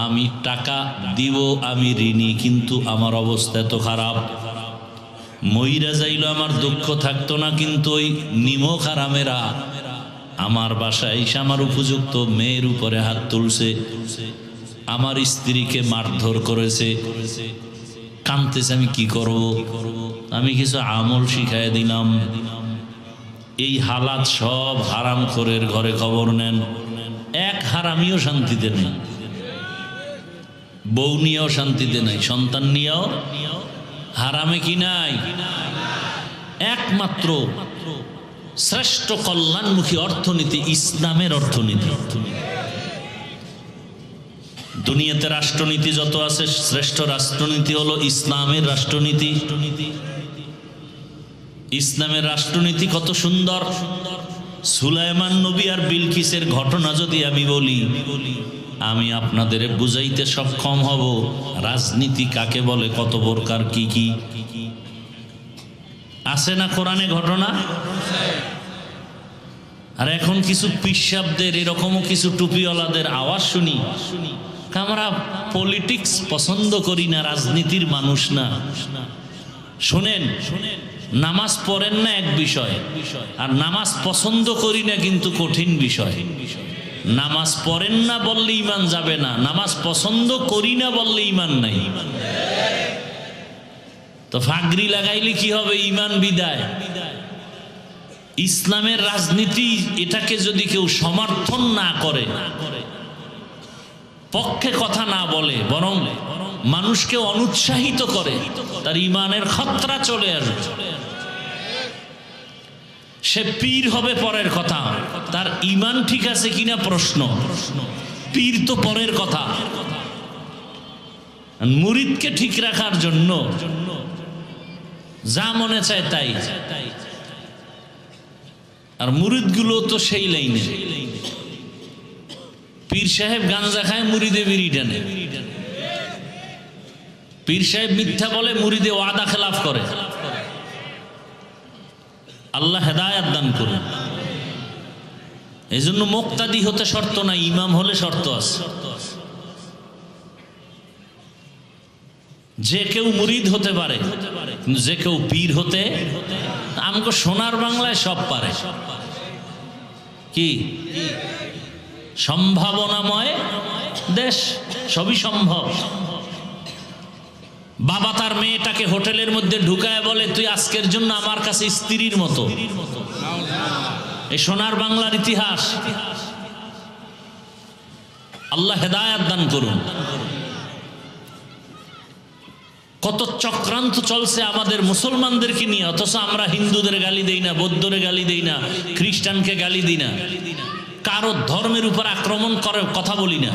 Speaker 1: আমি টাকা দিব, আমি ঋণী, কিন্তু আমার অবস্থা এত খারাপ, মইরা যাইল আমার দুঃখ থাকতো না, কিন্তু ওই নিমক হারামেরা আমার বাসায় এসে আমার উপযুক্ত মেয়ের উপরে হাত তুলছে, আমার স্ত্রীকে মারধর করেছে। কাঁদতেছে, আমি কি করব? আমি কিছু আমল শিখাই দিলাম। এই হালাত সব হারাম খোরের ঘরে খবর নেন। এক হারামিও শান্তিতে নেই, বউ নিয়েও শান্তিতে নাই, সন্তান নিয়েও। হারামে কি নাই? একমাত্র শ্রেষ্ঠ কল্যাণমুখী অর্থনীতি ইসলামের অর্থনীতি। দুনিয়াতে রাষ্ট্রনীতি যত আছে, শ্রেষ্ঠ রাষ্ট্রনীতি হলো ইসলামের রাষ্ট্রনীতি। ইসলামের রাষ্ট্রনীতি কত সুন্দর। সুলাইমান নবী আর বিলকিসের ঘটনা যদি আমি বলি, আমি আপনাদের বুঝাইতে সক্ষম হব রাজনীতি কাকে বলে, কত প্রকার, কি কি আছে না কোরআনে ঘটনা। আর এখন কিছু পিসাবদের এরকমও কিছু টুপিওয়ালাদের আওয়াজ শুনি, আমরা পলিটিক্স পছন্দ করি না, রাজনীতির মানুষ না। শোনেন, নামাজ পড়েন না এক বিষয়, আর নামাজ পছন্দ করি না কিন্তু কঠিন বিষয়। নামাজ পড়েন না বললে ঈমান যাবে না, নামাজ পছন্দ করি না বললে ঈমান নাই। তো ফাগরি লাগাইলে কি হবে? ঈমান বিদায়। ইসলামের রাজনীতি এটাকে যদি কেউ সমর্থন না করে, পক্ষে কথা না বলে, বরং মানুষকে অনুৎসাহিত করে, তার ঈমানের খতরা চলে আসবে। সে পীর হবে পরের কথা, তার ঈমান ঠিক আছে কিনা প্রশ্ন। পীর তো পরের কথা। মুরিদকে ঠিক রাখার জন্য যা মনে চায় তাই, আর মুরিদগুলো তো সেই লাইনে। পীর সাহেব গাঞ্জা খায়, মুরিদে বিড়ি টানে। পীর সাহেব মিথ্যা বলে, মুরিদে ওয়াদা খেলাফ করে। আল্লাহ হেদায়াত দান করুন। এই জন্য মুক্তাদি হতে শর্ত নাই, ইমাম হলে শর্ত আছে। যে কেউ মুরিদ হতে পারে, কিন্তু যে কেউ পীর হতে, আমাকে সোনার বাংলায় সব পারে। কি সম্ভাবনাময় দেশ, সবই সম্ভব। বাবা তার মেয়েটাকে হোটেলের মধ্যে ঢুকায় বলে, তুই আজকের জন্য আমার কাছে স্ত্রীর মতো। এই সোনার বাংলার ইতিহাস। আল্লাহ হেদায়াত দান করুন। কত চক্রান্ত চলছে আমাদের মুসলমানদেরকে নিয়ে, অথচ আমরা হিন্দুদের গালি দেই না, বৌদ্ধরে গালি দেই না, খ্রিস্টানকে গালি দিই না, কারো ধর্মের উপর আক্রমণ করে কথা বলি না।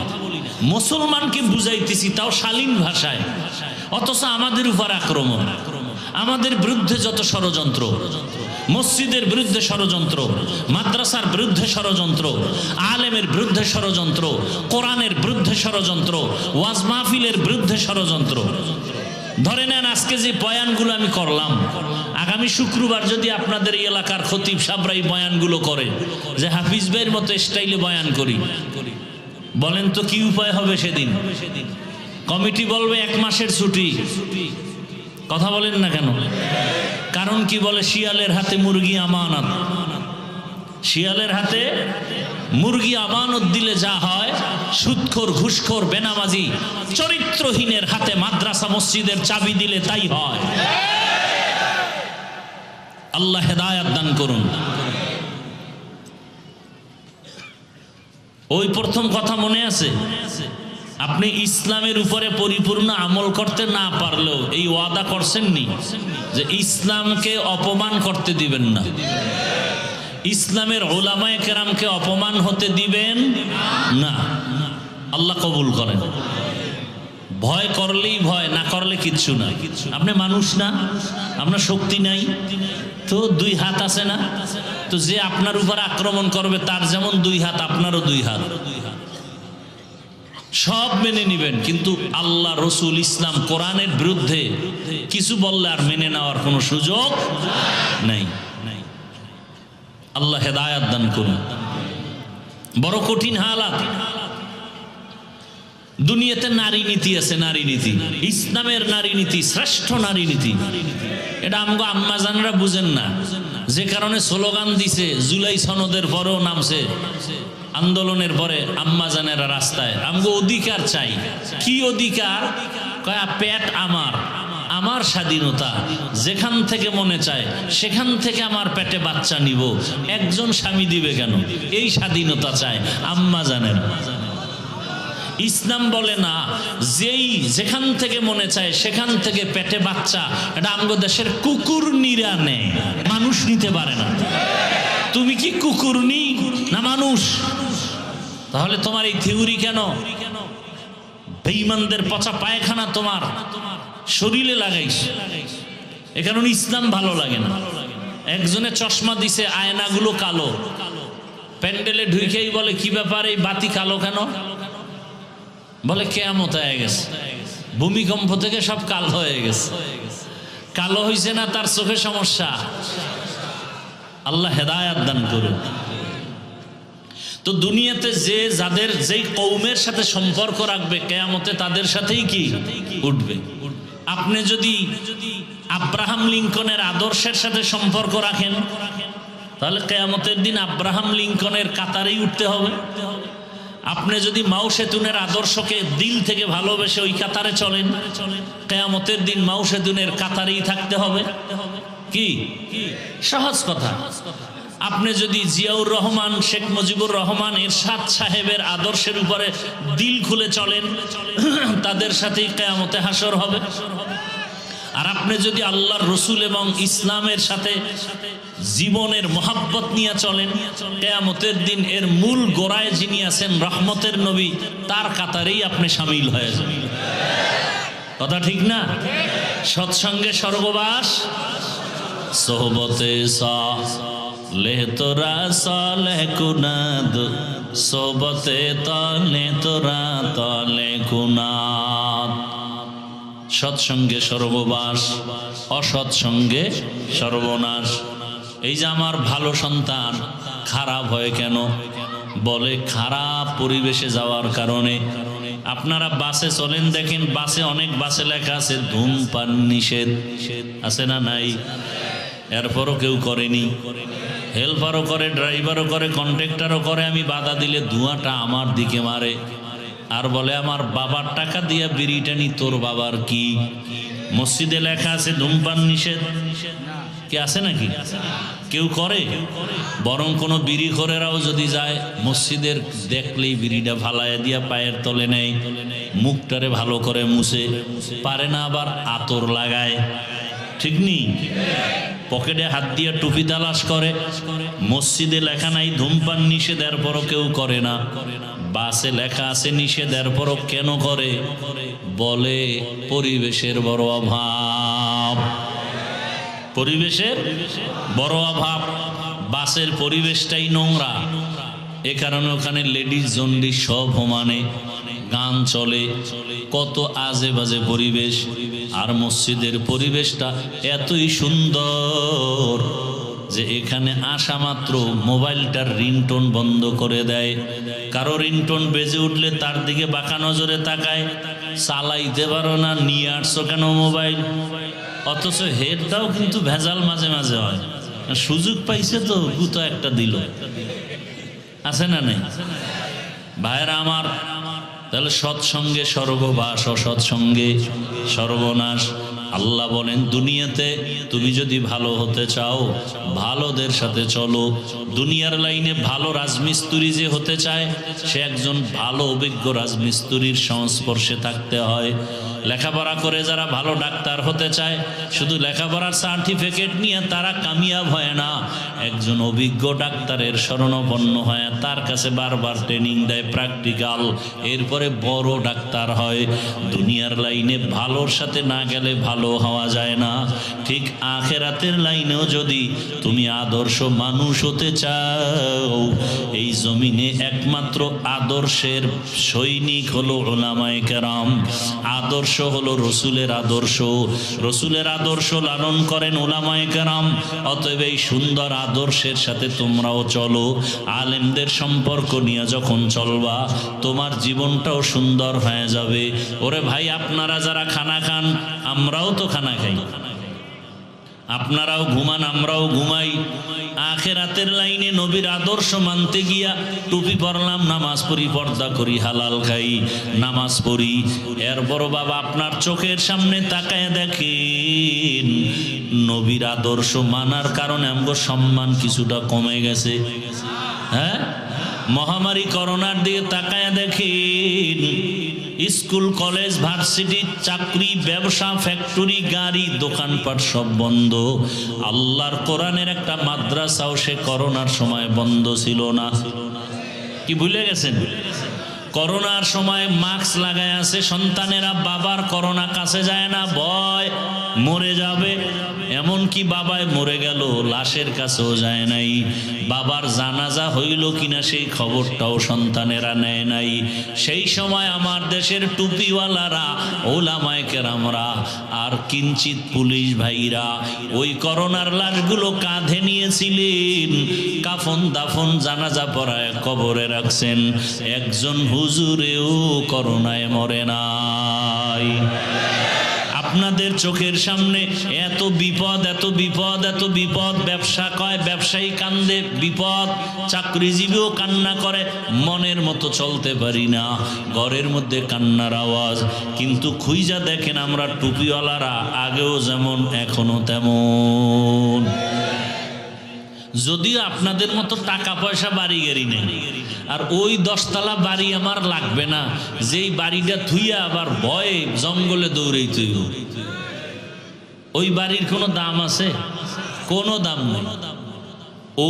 Speaker 1: মুসলমানকে বুঝাইতেছি, তাও শালীন ভাষায়, অথচ আমাদের উপর আক্রমণ। আমাদের বিরুদ্ধে যত ষড়যন্ত্র, মসজিদের বিরুদ্ধে ষড়যন্ত্র, মাদ্রাসার বিরুদ্ধে ষড়যন্ত্র, আলেমের বিরুদ্ধে ষড়যন্ত্র, কোরআনের বিরুদ্ধে ষড়যন্ত্র, ওয়াজ মাহফিলের বিরুদ্ধে ষড়যন্ত্র। ধরে নেন আজকে যে বয়ানগুলো আমি করলাম, আগামী শুক্রবার যদি আপনাদের এই এলাকার খতিব সাহেবরা এই বয়ানগুলো করে, যে হাফিজ ভাইয়ের মতো স্টাইলে বয়ান করি, বলেন তো কি উপায় হবে সেদিন? কমিটি বলবে 1 মাসের ছুটি। কথা বলেন না কেন? কারণ কি বলে, শিয়ালের হাতে মুরগি আমানত। শিয়ালের হাতে মুরগি আমানত দিলে যা হয়, সুদখোর, ঘুষখোর, বেনামাজি, চরিত্রহীনের হাতে মাদ্রাসা মসজিদের চাবি দিলে তাই হয়। আল্লাহ হেদায়াত দান করুন। ওই প্রথম কথা মনে আছে? আপনি ইসলামের উপরে পরিপূর্ণ আমল করতে না পারলেও এই ওয়াদা করছেননি যে ইসলামকে অপমান করতে দিবেন না, ইসলামের উলামায়ে কেরামকে অপমান হতে দিবেন না। আল্লাহ কবুল করেন। ভয় করলেই ভয়, না করলে কিচ্ছু না। আপনি মানুষ না, আপনার শক্তি নাই, তো 2 হাত আছে না? তো যে আপনার উপর আক্রমণ করবে তার যেমন 2 হাত, আপনারও 2 হাত। সব মেনে নিবেন, কিন্তু আল্লাহ, রসুল, ইসলাম, কোরআনের বিরুদ্ধে কিছু বললে আর মেনে নেওয়ার কোনো সুযোগ নেই। আল্লাহ হেদায়াত দান করুন। বড় কঠিন হালাত। দুনিয়াতে নারী নীতি আছে, নারী নীতি, ইসলামের নারী নীতি, শ্রেষ্ঠ নারী নীতি। এটা আমগো আম্মাজানরা বুঝেন না, যে কারণে স্লোগান দিছে, জুলাই সনদের পরেও নামছে আন্দোলনের পরে আম্মাজানেরা রাস্তায়, আমগো অধিকার চাই। কি অধিকার? কয়া পেট আমার, আমার স্বাধীনতা, যেখান থেকে মনে চায় সেখান থেকে আমার পেটে বাচ্চা নিব, একজন স্বামী দিবে কেন? এই স্বাধীনতা চায় আম্মাজানের। ইসলাম বলে না, যেই যেখান থেকে মনে চায় সেখান থেকে পেটে বাচ্চা। এটা আমগো দেশের কুকুর নিরা নেয়, মানুষ নিতে পারে না। তুমি কি কুকুরনি না মানুষ? তাহলে তোমার এই থিওরি কেন? বেঈমানদের পচা পায়খানা তোমার শরীরে লাগাইছ, এ কারণে ইসলাম ভালো লাগে না। একজনে চশমা দিছে, আয়নাগুলো কালো, প্যান্ডেলে ঢুকেই বলে, কি ব্যাপার এই বাতি কালো কেন? বলে কিয়ামত হয়ে গেছে, ভূমিকম্প থেকে সব কালো হয়ে গেছে। কালো হইছে না, তার চোখে সমস্যা। আল্লাহ হেদায়াত দান করুন। তো দুনিয়াতে যে যাদের যেই কওমের সাথে সম্পর্ক রাখবে কিয়ামতে তাদের সাথেই কি উঠবে। আপনি যদি আব্রাহাম লিঙ্কনের আদর্শের সাথে সম্পর্ক রাখেন তাহলে কিয়ামতের দিন আব্রাহাম লিঙ্কনের কাতারেই উঠতে হবে। আপনি যদি মাও সেতুনের আদর্শকে দিল থেকে ভালোবেসে ওই কাতারে চলেন, কিয়ামতের দিন মাও সেতুনের কাতারেই থাকতে হবে। কি সহজ কথা। আপনি যদি জিয়াউর রহমান, শেখ মুজিবুর রহমান, এরশাদ সাহেবের আদর্শের উপরে দিল খুলে চলেন, তাদের সাথেই কিয়ামতে হাসর হবে। আর আপনি যদি আল্লাহর রসুল এবং ইসলামের সাথে জীবনের মহাব্বত নিয়ে চলেন, কিয়ামতের দিন এর মূল গোড়ায় যিনি আছেন রহমতের নবী, তার কাতারেই আপনি শামিল হয়ে যাবেন। কথা ঠিক না? সৎসঙ্গে স্বর্গবাস, সোহবতে সালেহ তোরা সালেহ কুনাদ, সোহবতে তলে তোরা তলে কুনাদ। সৎসঙ্গে স্বর্গবাস, অসৎসঙ্গে সর্বনাশ। এই যে আমার ভালো সন্তান খারাপ হয় কেন? বলে খারাপ পরিবেশে যাওয়ার কারণে। আপনারা বাসে চলেন, দেখেন বাসে অনেক বাসে লেখা আছে ধূমপান নিষেধ, আছে না নাই? এরপরও কেউ করেনি। হেল্পারও করে, ড্রাইভারও করে, কন্ট্রাক্টরও করে। আমি বাধা দিলে ধোঁয়াটা আমার দিকে মারে আর বলে আমার বাবার টাকা দিয়া বিড়িটা নি, তোর বাবার কি? মসজিদে লেখা আছে ধূমপান নিষেধ, কি আছে নাকি? কেউ করে? বরং কোনো বিড়ি খোরেরাও যদি যায় মসজিদের, দেখলেই বিড়িটা ফালাইয়া দিয়া পায়ের তলে নেয়, মুখটারে ভালো করে মুছে, পারে না আবার আতর লাগায়, ঠিক নেই? পকেটে হাত দিয়ে টুপি তালাশ করে। মসজিদে লেখা নাই ধূমপান নিষেধ, এরপরও কেউ করে না। বাসে লেখা আছে নিষেধ, এরপরও কেন করে? বলে পরিবেশের বড় অভাব। পরিবেশের বড় অভাব। বাসের পরিবেশটাই নোংরা, এ কারণে ওখানে লেডিস জন্ডিস সব সমানে, গান চলে, কত আজে বাজে পরিবেশ। আর মসজিদের পরিবেশটা এতই সুন্দর যে এখানে আসা মাত্র মোবাইলটার রিংটোন বন্ধ করে দেয়। কারো রিংটোন বেজে উঠলে তার দিকে বাঁকা নজরে তাকায়, চালাইতে পারো না, নিয়ে আসছো কেন মোবাইল? অথচ হেডটাও কিন্তু ভেজাল মাঝে মাঝে হয়। সুযোগ পাইছে তো গুতো একটা দিল, আছে না নেই? ভাইরা আমার, তাহলে সৎসঙ্গে স্বর্গবাস, অসৎসঙ্গে সর্বনাশ। আল্লাহ বলেন দুনিয়াতে তুমি যদি ভালো হতে চাও ভালোদের সাথে চলো। দুনিয়ার লাইনে ভালো রাজমিস্ত্রি যে হতে চায় সে একজন ভালো অভিজ্ঞ রাজমিস্ত্রির সংস্পর্শে থাকতে হয়। লেখাপড়া করে যারা ভালো ডাক্তার হতে চায় শুধু লেখাপড়ার সার্টিফিকেট নিয়ে তারা কামিয়াব হয় না, একজন অভিজ্ঞ ডাক্তারের শরণাপন্ন হয়, তার কাছে বারবার ট্রেনিং দেয়, প্র্যাকটিক্যাল, এরপরে বড় ডাক্তার হয়। দুনিয়ার লাইনে ভালোর সাথে না গেলে ভালো হওয়া যায় না। ঠিক আখেরাতের লাইনেও যদি তুমি আদর্শ মানুষ হতে চাও, এই জমিনে একমাত্র আদর্শের সৈনিক হলো উলামায়ে কেরাম। আদর্শ হলো রসুলের আদর্শ, রসুলের আদর্শ লালন করেন উলামায়ে কেরাম। অতএব এই সুন্দর আদর্শের সাথে তোমরাও চলো। আলেমদের সম্পর্ক নিয়ে যখন চলবা তোমার জীবনটাও সুন্দর হয়ে যাবে। ওরে ভাই, আপনারা যারা খানা খান আমরাও তো খানা খাই, আপনারাও ঘুমান আমরাও ঘুমাই। আখেরাতের লাইনে নবীর আদর্শ মানতে গিয়া টুপি পরলাম, নামাজ পড়ি, পর্দা করি, হালাল খাই, নামাজ পড়ি, এরপর বাবা আপনার চোখের সামনে তাকায় দেখেন নবীর আদর্শ মানার কারণে আমগো সম্মান কিছুটা কমে গেছে। হ্যাঁ, মহামারী করোনার দিকে তাকায় দেখেন স্কুল কলেজ ভার্সিটি চাকরি ব্যবসা ফ্যাক্টরি গাড়ি দোকানপাট সব বন্ধ। আল্লাহর কোরআনের একটা মাদ্রাসাও সে করোনার সময় বন্ধ ছিল না। কি ভুলে গেছেন? করোনার সময় মাস্ক লাগায় আছে, সন্তানেরা বাবার করোনা কাছে যায় না, ভয় মরে যাবে। এমনকি বাবায় মরে গেল, লাশের কাছেও যায় নাই। বাবার জানাজা হইল কিনা সেই খবরটাও সন্তানেরা নেয় নাই। সেই সময় আমার দেশের টুপিওয়ালারা, ওলামায়ে কেরামরা আর কিঞ্চিত পুলিশ ভাইরা ওই করোনার লাশগুলো কাঁধে নিয়েছিলেন, কাফন দাফন জানাজা পড়ায় কবরে রাখছেন। একজন হুজুরেও করোনায় মরে নাই। আপনাদের চোখের সামনে এত বিপদ, এত বিপদ, এত বিপদ। ব্যবসা কয়, ব্যবসায়ী কান্দে, বিপদ। চাকরিজীবীও কান্না করে, মনের মতো চলতে পারি না, ঘরের মধ্যে কান্নার আওয়াজ। কিন্তু খুইজা দেখেন আমরা টুপিওয়ালারা আগেও যেমন এখনো তেমন। যদিও আপনাদের মতো টাকা পয়সা বাড়ি গাড়ি নেই, আর ওই 10 তলা বাড়ি আমার লাগবে না, যেই বাড়িটা থুইয়া আবার ভয়ে জঙ্গলে দৌড়াইতে হইব। ওই বাড়ির কোনো দাম আছে? কোনো দাম নেই।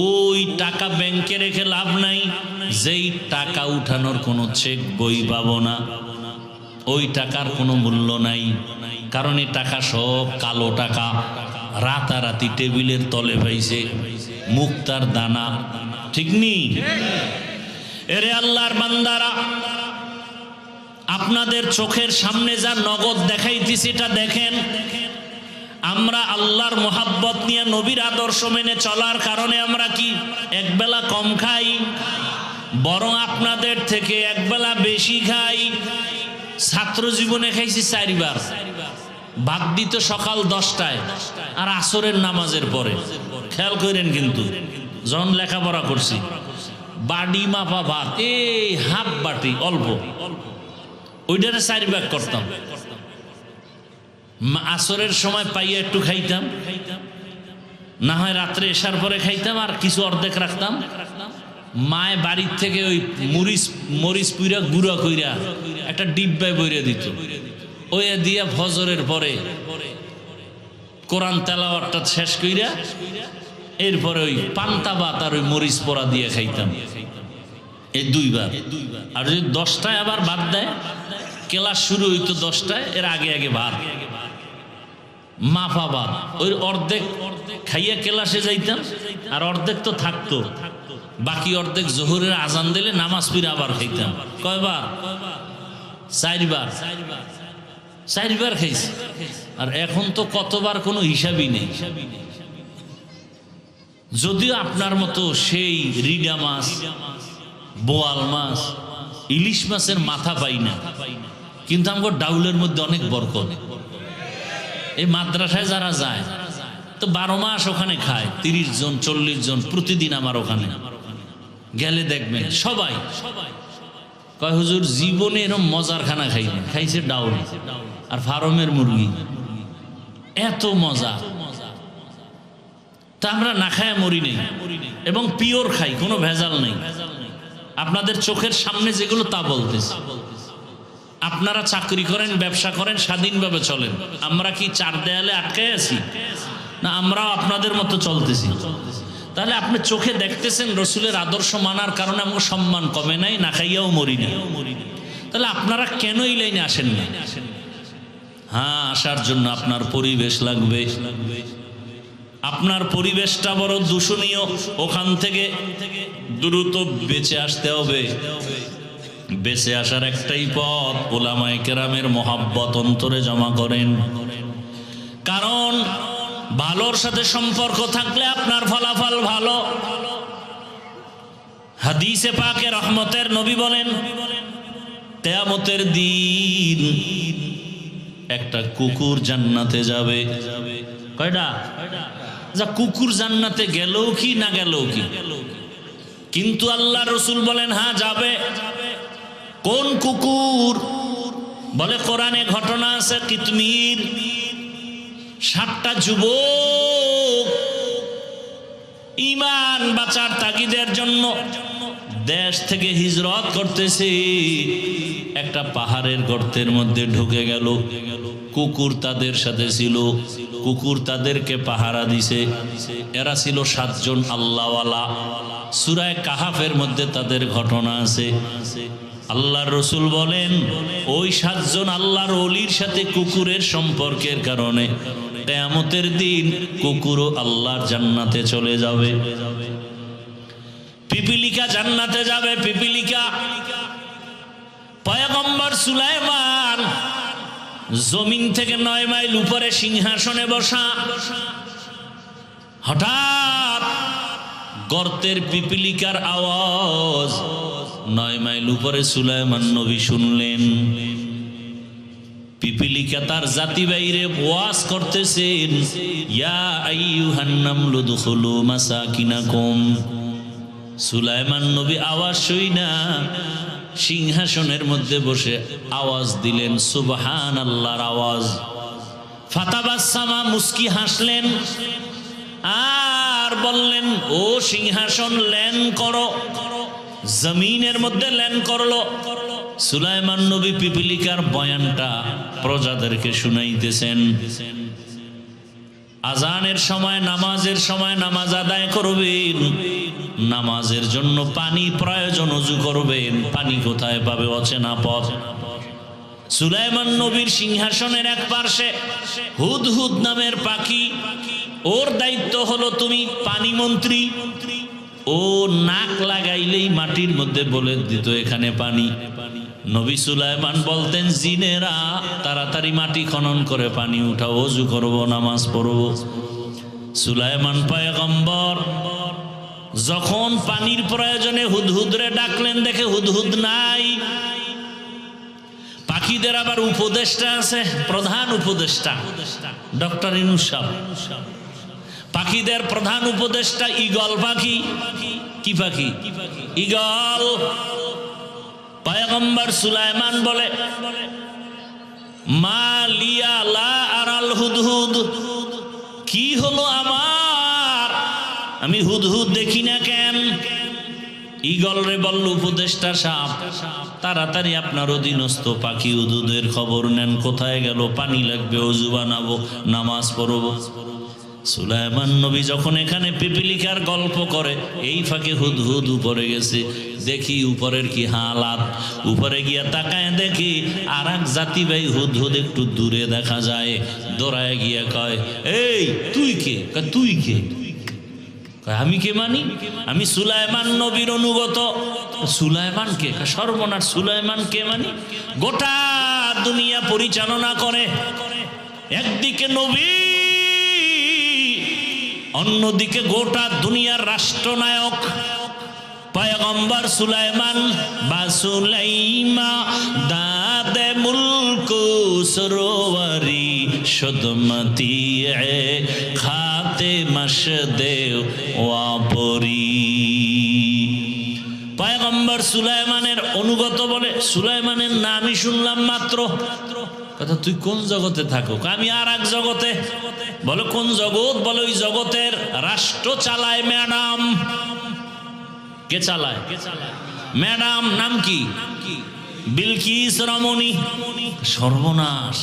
Speaker 1: ওই টাকা ব্যাংকে রেখে লাভ নাই, যেই টাকা উঠানোর কোনো চেক বই পাবো না, ওই টাকার কোনো মূল্য নাই। কারণ এই টাকা সব কালো টাকা, রাতারাতি টেবিলের তলে পাইছে মুক্তার দানা। ঠিক নেই? এরে আল্লাহর বান্দারা, আপনাদের চোখের সামনে যা নগদ দেখাইতেছি এটা দেখেন। আমরা আল্লাহর মোহাব্বত নিয়ে, নবীর আদর্শ মেনে চলার কারণে আমরা কি একবেলা কম খাই? বরং আপনাদের থেকে একবেলা বেশি খাই। ছাত্র জীবনে খাইছি 4 বার। ভাত দিত সকাল 10টায় আর আসরের নামাজের পরে। খেয়াল করেন, কিন্তু যখন লেখাপড়া করছি বাড়ি মাপা ভাত, এই হাফ বাটি অল্প, ওইটারে 4 ভাগ করতাম। আসরের সময় পাইয়া একটু খাইতাম, না হয় রাত্রে এসার পরে খাইতাম, আর কিছু অর্ধেক রাখতাম। মায় বাড়ির থেকে ওই মরিচ পুইরা গুঁড়া কইরা একটা ডিব্বায় বইরা দিত, ওই দিয়া ফজরের পরে কোরআন তেলাওয়াতটা শেষ কইরা এরপরে ওই পান্তা ভাত আর ওই মরিচ পোড়া দিয়ে খাইতাম। এই 2 বার। আর যদি 10টায় আবার ভাত দেয়, ক্লাস শুরু হইতো 10টায়, এর আগে আগে ভাত, মাফা ভাত। ওই অর্ধেক খাইয়া ক্লাসে যাইতাম, আর অর্ধেক তো থাকতো, বাকি অর্ধেক জোহরের আজান দিলে নামাজ পড়ে আবার খাইতাম। কয়বার? 4 বার। 4 বার খাইছি। আর এখন তো কতবার কোনো হিসাবই নেই। যদিও আপনার মতো সেই রিডা মাছ, বোয়াল মাছ, ইলিশ মাছের মাথা পাই না, কিন্তু আমার ডাউলের মধ্যে অনেক বরকত। এই মাদ্রাসায় যারা যায় তো 12 মাস ওখানে খায়, 30 জন 40 জন প্রতিদিন আমার ওখানে গেলে দেখবেন সবাই কয়, হুজুর জীবনে এরকম মজার খানা খাইনি। খাইছে ডাউল আর ফার্মের মুরগি, এত মজা। তা আমরা না খায় মরি নেই, এবং পিওর খাই, কোনো ভেজাল নেই। আপনাদের চোখের সামনে যেগুলো তা বলতেছে। আপনারা চাকরি করেন, ব্যবসা করেন, স্বাধীনভাবে চলেন। আমরা কি 4 দেয়ালে আটকায় আছি? না, আমরাও আপনাদের মতো চলতেছি। তাহলে আপনি চোখে দেখতেছেন রসুলের আদর্শ মানার কারণে আমাকে সম্মান কমে নাই, না খাইয়াও মরি না। তাহলে আপনারা কেন এই লাইনে আসেন না? হ্যাঁ, আসার জন্য আপনার পরিবেশ লাগবে। আপনার পরিবেশটা বড় দূষণীয়, ওখান থেকে দ্রুত বেঁচে আসতে হবে। বেঁচে আসার একটাই পথ, উলামায়ে কেরামের মহাব্বত অন্তরে জমা করেন। কারণ ভালোর সাথে সম্পর্ক থাকলে আপনার ফলাফল ভালো। হাদিসে পাকে রহমতের নবী বলেন, কিয়ামতের দিন একটা কুকুর জান্নাতে যাবে। কয়টা? যা কুকুর জান্নাতে গেলেও কি না গেলেও কি, কিন্তু আল্লাহ রসুল বলেন হ্যাঁ যাবে। কোন কুকুর? বলে কোরআনে ঘটনা আছে, কিতমির 7টা যুবক ঈমান বাঁচার তাগিদের জন্য দেশ থেকে হিজরত করতেছে, একটা পাহাড়ের গর্তের মধ্যে ঢুকে গেল। কুকুর তাদের সাথে ছিল, কুকুর তাদেরকে পাহারা দিছে। এরা ছিল 7 জন আল্লাহওয়ালা। সূরা কাহাফের মধ্যে তাদের ঘটনা আছে। আল্লাহর রসুল বলেন ওই 7 জন আল্লাহর ওলির সাথে কুকুরের সম্পর্কের কারণে কিয়ামতের দিন কুকুরও আল্লাহর জান্নাতে চলে যাবে। পিপিলিকা জান্নাতে যাবে। পিপিলিকা পয়গম্বর সুলাইমান জমিন থেকে 9 মাইল উপরে সিংহাসনে বসা, হঠাৎ গর্তের পিপিলিকার আওয়াজ 9 মাইল উপরে সুলাইমান নবী শুনলেন। পিপিলিকা তার জাতি বাইরে ওয়াজ করতেছেন, ইয়া আইয়ুহান নামলু দুখুলু মাসাকিনাকুম। সুলাইমান নবী আওয়াজ শুইনা সিংহাসনের মধ্যে বসে আওয়াজ দিলেন সুবহানাল্লাহর আওয়াজ। ফাতাবাসসামা, মুস্কি হাসলেন আর বললেন, ও সিংহাসন ল্যান করো। জমিনের মধ্যে ল্যান করলো। সুলাইমান নবী পিপিলিকার বয়ানটা প্রজাদেরকে শুনাইতেছেন। আজানের সময়, নামাজের সময় নামাজ আদায় করবেন। নামাজের জন্য পানি প্রয়োজন, ওযু করবেন। পানি কোথায় পাবে? অচেনা পথ। সুলাইমান নবীর সিংহাসনের এক পার্শ্বে হুদহুদ নামের পাখি, ওর দায়িত্ব হলো তুমি পানি মন্ত্রী। ও নাক লাগাইলেই মাটির মধ্যে বলে দিত এখানে পানি। নবী সুলাইমান বলতেন, জিনেরা তাড়াতাড়ি মাটি খনন করে পানি উঠাও, ওযু করব, নামাজ পড়ব। সুলাইমান পয়গম্বর যখন পানির প্রয়োজনে হুদহুদরে ডাকলেন, দেখে হুদহুদ নাই। পাখিদের আবার উপদেষ্টা আছে, প্রধান উপদেষ্টা ডক্টর ইউনূস সাহেব। পাখিদের প্রধান উপদেষ্টা ঈগল পাখি। কি পাখি? ঈগল। পয়গম্বর সুলাইমান বলে, মা লিয়া লা আরাল হুদহুদ, কি হলো আমার, আমি হুদহুদ দেখি না কেন? ঈগল রে বলল, উপদেষ্টা সাপ, তাড়াতাড়ি আপনার অধীনস্থ পাখি হুদহুদের খবর নেন, কোথায় গেল? পানি লাগবে, ওযু বানাবো, নামাজ পড়ব। সুলাইমান নবী যখন এখানে পিপিলিকার গল্প করে, এই ফাঁকে হুদহুদ উপরে গেছে। দেখি উপরের কি হালাত। উপরে গিয়া তাকায় দেখি আর এক জাতি ভাই হুদহুদ একটু দূরে দেখা যায়। দৌড়ায় গিয়া কয়, এই তুই কে? তুই কে? আমি কে মানি? আমি সুলাইমান নবীর অনুগত। সুলাইমান কে? সর্বনাশ, সুলাইমান কে মানি? গোটা দুনিয়া পরিচালনা করে। একদিকে নবী, অন্যদিকে গোটা দুনিয়ার রাষ্ট্রনায়ক পয়গম্বর সুলাইমান। বা সুলাইমা দাদে মুলকু সরোয়ারি সদমতি খাতে মশদে ওয়াপরি। পয়গম্বর সুলাইমানের অনুগত বলে, সুলাইমানের নামই শুনলাম মাত্র। কথা, তুই কোন জগতে থাকো? আমি আর এক জগতে। বলো কোন জগৎ? বলো ওই জগতের রাষ্ট্র চালায় ম্যাডাম। কে চালায়? ম্যাডাম নাম কি? বিলকিস রমণী। সর্বনাশ,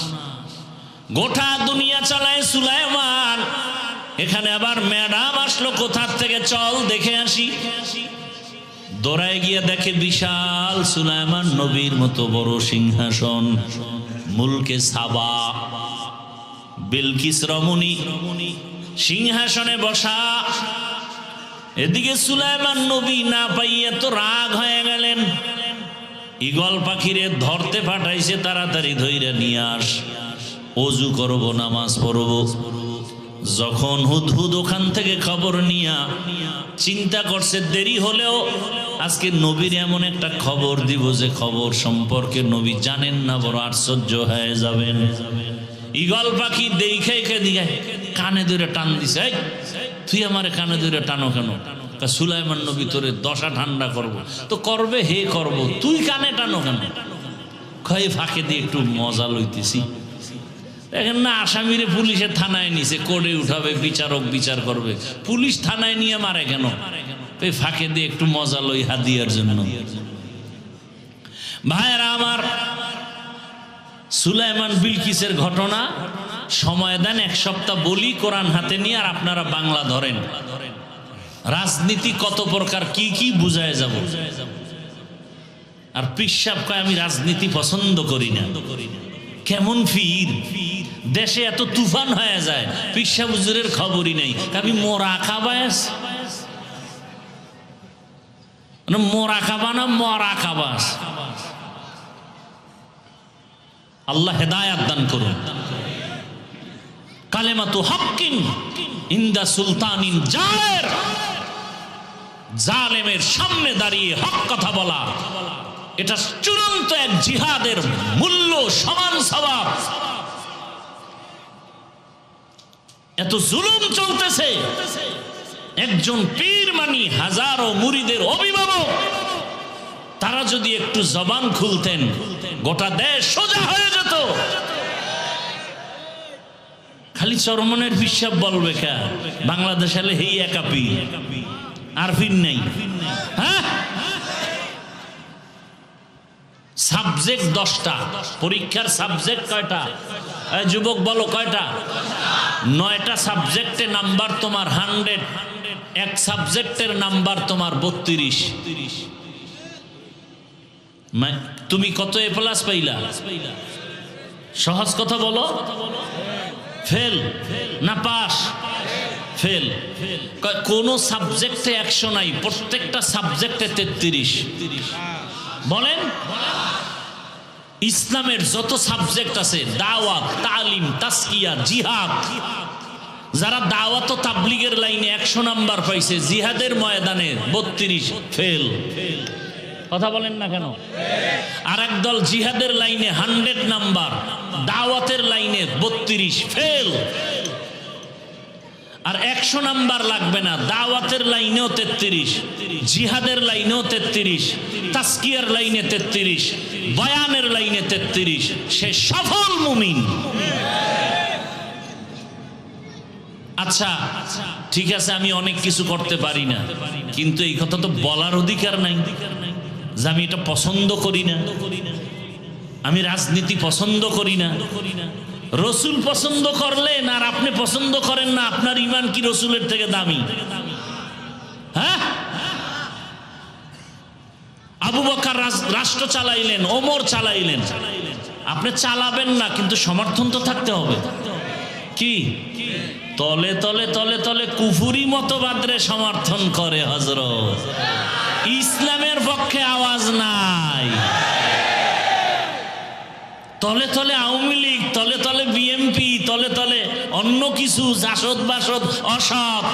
Speaker 1: গোটা দুনিয়া চালায় সুলাইমান, এখানে আবার ম্যাডাম আসলো কোথার থেকে? চল দেখে আসি। দৌড়ায় গিয়ে দেখে বিশাল সুলাইমান নবীর মতো বড় সিংহাসন, মুলকে সাবা। বিলকিস রমণী সিংহাসনে বসা। এদিকে সুলাইমান নবী না পাইয়া তো রাগ হয়ে গেলেন। ঈগল পাখিরে ধরতে পাঠাইছে, তাড়াতাড়ি ধইরা নিয়ে আস, ওযু করব, নামাজ পড়ব। যখন হুদহুদ ওখান থেকে খবর নিয়া চিন্তা করছে, দেরি হলেও আজকে নবীর এমন একটা খবর দিব যে খবর সম্পর্কে নবী জানেন না, বড় আশ্চর্য হয়ে যাবেন। ঈগল পাখি দেখে দিকে কানে ধরে টান দিছে, তুই আমারে কানে ধরে টানো কেন? সুলাইমান নবী তোরে দশা ঠান্ডা করব। তো করবে, হে করব, তুই কানে টানো কেন? কয় ফাঁকে দিয়ে একটু মজা লইতেছি। দেখেন না, আসামিরে পুলিশের থানায় নিছে, কোর্টে উঠাবে, বিচারক বিচার করবে, পুলিশ থানায় নিয়ে মারে কেন? এই ফাঁকে দিয়ে একটু মজা লই হাদিয়ার জন্য। ভাইয়েরা আমার, সুলাইমান বিলকিসের ঘটনা সময় দেন, 1 সপ্তাহ বলি কোরআন হাতে নিয়ে, আর আপনারা বাংলা ধরেন। রাজনীতি কত প্রকার, কি কি বুঝায় যাব। আর পিসাব কয় আমি রাজনীতি পছন্দ করি না। কেমন ফির, দেশে এত তুফান হয়ে যায়, পিসাব হুজুরের খবরই নেই। আমি মোরাকাবাস, মোরাকাবা না মরাকাবাস। আল্লাহ হেদায়াত দান করুন। কালেমাতু হক্কিন ইনদা সুলতানিন জালের, জালেমের সামনে দাঁড়িয়ে হক কথা বলা, এটা চূড়ান্ত এক জিহাদের মূল্য, সমান সওয়াব। এত জুলুম চলতেছে, একজন পীর মানি হাজারো মুরিদের অভিভাবক, তারা যদি একটু জবান খুলতেন গোটা দেশ সোজা হয়ে যেত। খালি চরমনের পিসাব বলবে কে? বাংলাদেশ হলে হেই একা পীর, আর পীর নাই। হ্যাঁ, সাবজেক্ট 10টা, পরীক্ষার সাবজেক্ট কয়টা? যুবক বলো কয়টা? 9টা সাবজেক্টে নাম্বার তোমার 100, এক সাবজেক্টের নাম্বার তোমার 32। তুমি কত এ প্লাস পাইলা? সহজ কথা বলো, ফেল না পাস? ফেল। কোন সাবজেক্টে 100 নাই, প্রত্যেকটা সাবজেক্টে 33। বলেন, ইসলামের যত সাবজেক্ট আছে, দাওয়াত, তালিম, তাসকিয়া, জিহাদ, যারা দাওয়াত ও তাবলীগের লাইনে 100 নাম্বার পাইছে, জিহাদের ময়দানে 32, ফেল। কথা বলেন না কেন? আর একদল জিহাদের লাইনে 100 নাম্বার, দাওয়াতের লাইনে 32, ফেল। আর 100 নাম্বার লাগবে না, দাওয়াতের লাইনেও 33, জিহাদের লাইনেও 33, তাসকিয়ার লাইনে 33, বয়ানের লাইনে 33, সে সফল মুমিন। আচ্ছা ঠিক আছে, আমি অনেক কিছু করতে পারি না, কিন্তু এই কথা তো বলার অধিকার নাই যে আমি এটা পছন্দ করি না, আমি রাজনীতি পছন্দ করি না। রসুল পছন্দ করলেন আর আপনি পছন্দ করেন না, আপনার ঈমান কি রসুলের থেকে দামি? হ্যাঁ, আবু বকর রাষ্ট্র চালাইলেন, ওমর চালাইলেন, আপনি চালাবেন না, কিন্তু সমর্থন তো থাকতে হবে। কি তলে তলে তলে তলে কুফুরি মতবাদরে সমর্থন করে হযরত, ইসলামের পক্ষে আওয়াজ নাই। তলে তলে আওয়ামী লীগ, তলে তলে বিএনপি, তলে তলে অন্য কিছু জাসদ বাসদ অসৎ।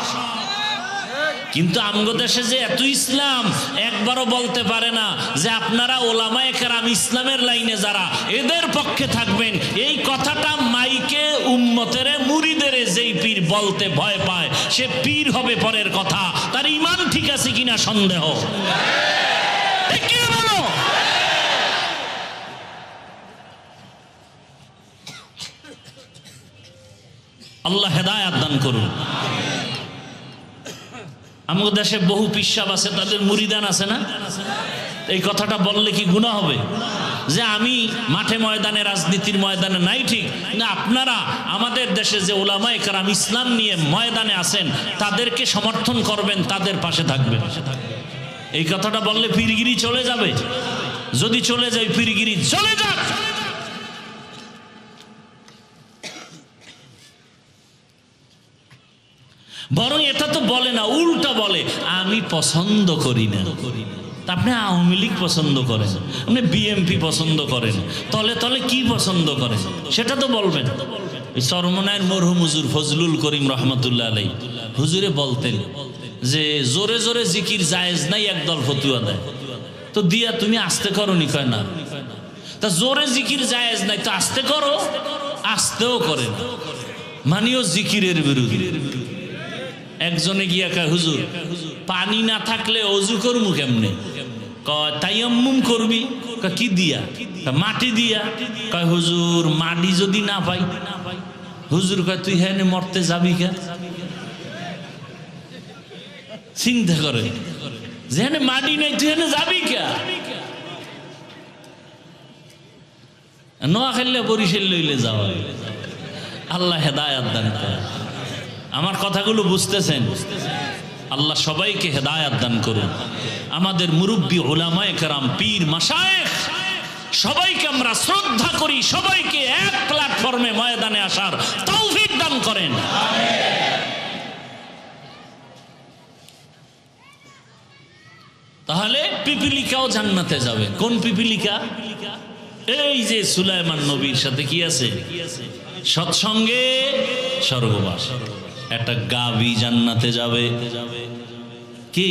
Speaker 1: কিন্তু আমগো দেশে যে এত ইসলাম, একবারও বলতে পারে না যে আপনারা ওলামায়ে কেরাম ইসলামের লাইনে যারা, এদের পক্ষে থাকবেন। এই কথাটা মাইকে উম্মতেরে, মুরিদেরে যেই পীর বলতে ভয় পায়, সে পীর হবে পরের কথা, তার ঈমান ঠিক আছে কিনা সন্দেহ। আল্লাহ হেদায়াত দান করুন। আমাদের দেশে বহু পিসাব আছে, তাদের মুরিদান আছে না? এই কথাটা বললে কি গুনাহ হবে? যে আমি মাঠে ময়দানে, রাজনীতির ময়দানে নাই, ঠিক না? আপনারা আমাদের দেশে যে উলামায়ে কেরাম ইসলাম নিয়ে ময়দানে আছেন, তাদেরকে সমর্থন করবেন, তাদের পাশে থাকবেন। এই কথাটা বললে পীরগিরি চলে যাবে? যদি চলে যায়, পীরগিরি চলে যাক। বরং এটা তো বলে না, উল্টা বলে আমি পছন্দ করি না। আপনি আওয়ামী লীগ পছন্দ করেন, আপনি বিএনপি পছন্দ করেন, তলে তলে কি পছন্দ করেন সেটা তো বলবেন। চরমনায়ের মরহুম হুজুর ফজলুল করিম রহমতুল্লাহ আলাইহি হুজুরে বলতেন যে জোরে জোরে জিকির জায়েজ নাই, একদল ফতুয়া দেয়, তো দিয়া তুমি আস্তে করো নি? কয় না। তা জোরে জিকির জায়েজ নাই, তো আস্তে করো। আস্তেও করেন, মানিও জিকিরের বিরোধী। একজনে গিয়া কয় হুজুর পানি না থাকলে অজু করবো কেমনে? কয় তায়াম্মুম করবি। কয় কি দিয়া? মাটি দিয়া। কয় হুজুর মাটি যদি না পাই? হুজুর কয় তুই হ্যাঁ মরতে যাবি কে? চিন্তা করে, যেখানে মাটি নাই তুই হ্যাঁ যাবি কে? নোয়া খেললে বরিশাল লইলে যাওয়া। আল্লাহ হেদায়াত দান করে। আমার কথাগুলো বুঝতেছেন? আল্লাহ সবাইকে হেদায়াত দান করুন। আমাদের মুরব্বী উলামায়ে কেরাম, পীর মাশায়েখ সবাইকে আমরা শ্রদ্ধা করি, সবাইকে এক প্ল্যাটফর্মে ময়দানে আসার তৌফিক দান করেন। তাহলে পিপিলিকাও জান্নাতে যাবে। কোন পিপিলিকা? এই যে সুলাইমান নবীর সাথে কি আছে? সৎসঙ্গে স্বর্গবাস। একটা গাভী জান্নাতে যাবে। কি?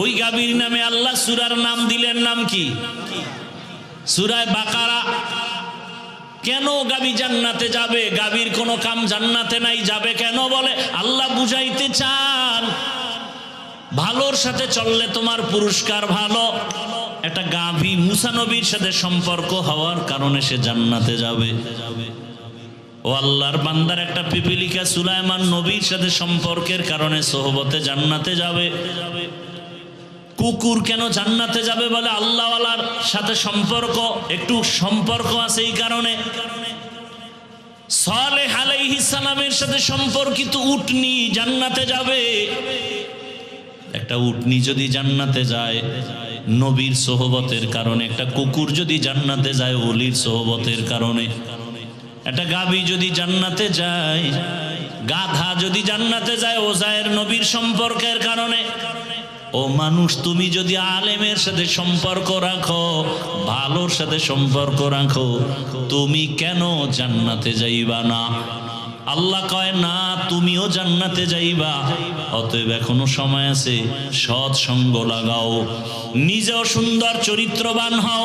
Speaker 1: ওই গাভীর নামে আল্লাহ সূরার নাম দিলেন, নাম কি? সূরা বাকারা। কেন গাভী জান্নাতে যাবে? গাভীর কোনো কাম জান্নাতে নাই, যাবে কেন? বলে আল্লাহ বুঝাইতে চান ভালোর সাথে চললে তোমার পুরস্কার ভালো। একটা গাভী মুসা নবীর সাথে সম্পর্ক হওয়ার কারণে সে জান্নাতে যাবে। ও আল্লাহর বান্দার একটা পিপিলিকা সুলাইমান নবীর সাথে সম্পর্কের কারণে সোহবতে জান্নাতে যাবে। কুকুর কেন জান্নাতে যাবে? বলে আল্লাহওয়ালার সাথে সম্পর্ক, একটু সম্পর্ক আছে এই কারণে। সালেহ আলাইহিস সালামের সাথে সম্পর্কিত উটনি জান্নাতে যাবে। একটা উটনি যদি জান্নাতে যায় নবীর সোহবতের কারণে, একটা কুকুর যদি জান্নাতে যায় ওলির সোহবতের কারণে, একটা গাভী যদি জান্নাতে যায়, গাধা যদি জান্নাতে যায় ওজায়ের নবীর সম্পর্কের কারণে। ও মানুষ, তুমি যদি আলেমের সাথে সম্পর্ক রাখো, ভালোর সাথে সম্পর্ক রাখো, তুমি কেন জান্নাতে যাইবা না? আল্লাহ কয় না, তুমিও জান্নাতে যাইবা। অতএব এখনো সময় আছে, সৎ সঙ্গ লাগাও, নিজেও সুন্দর চরিত্রবান হও।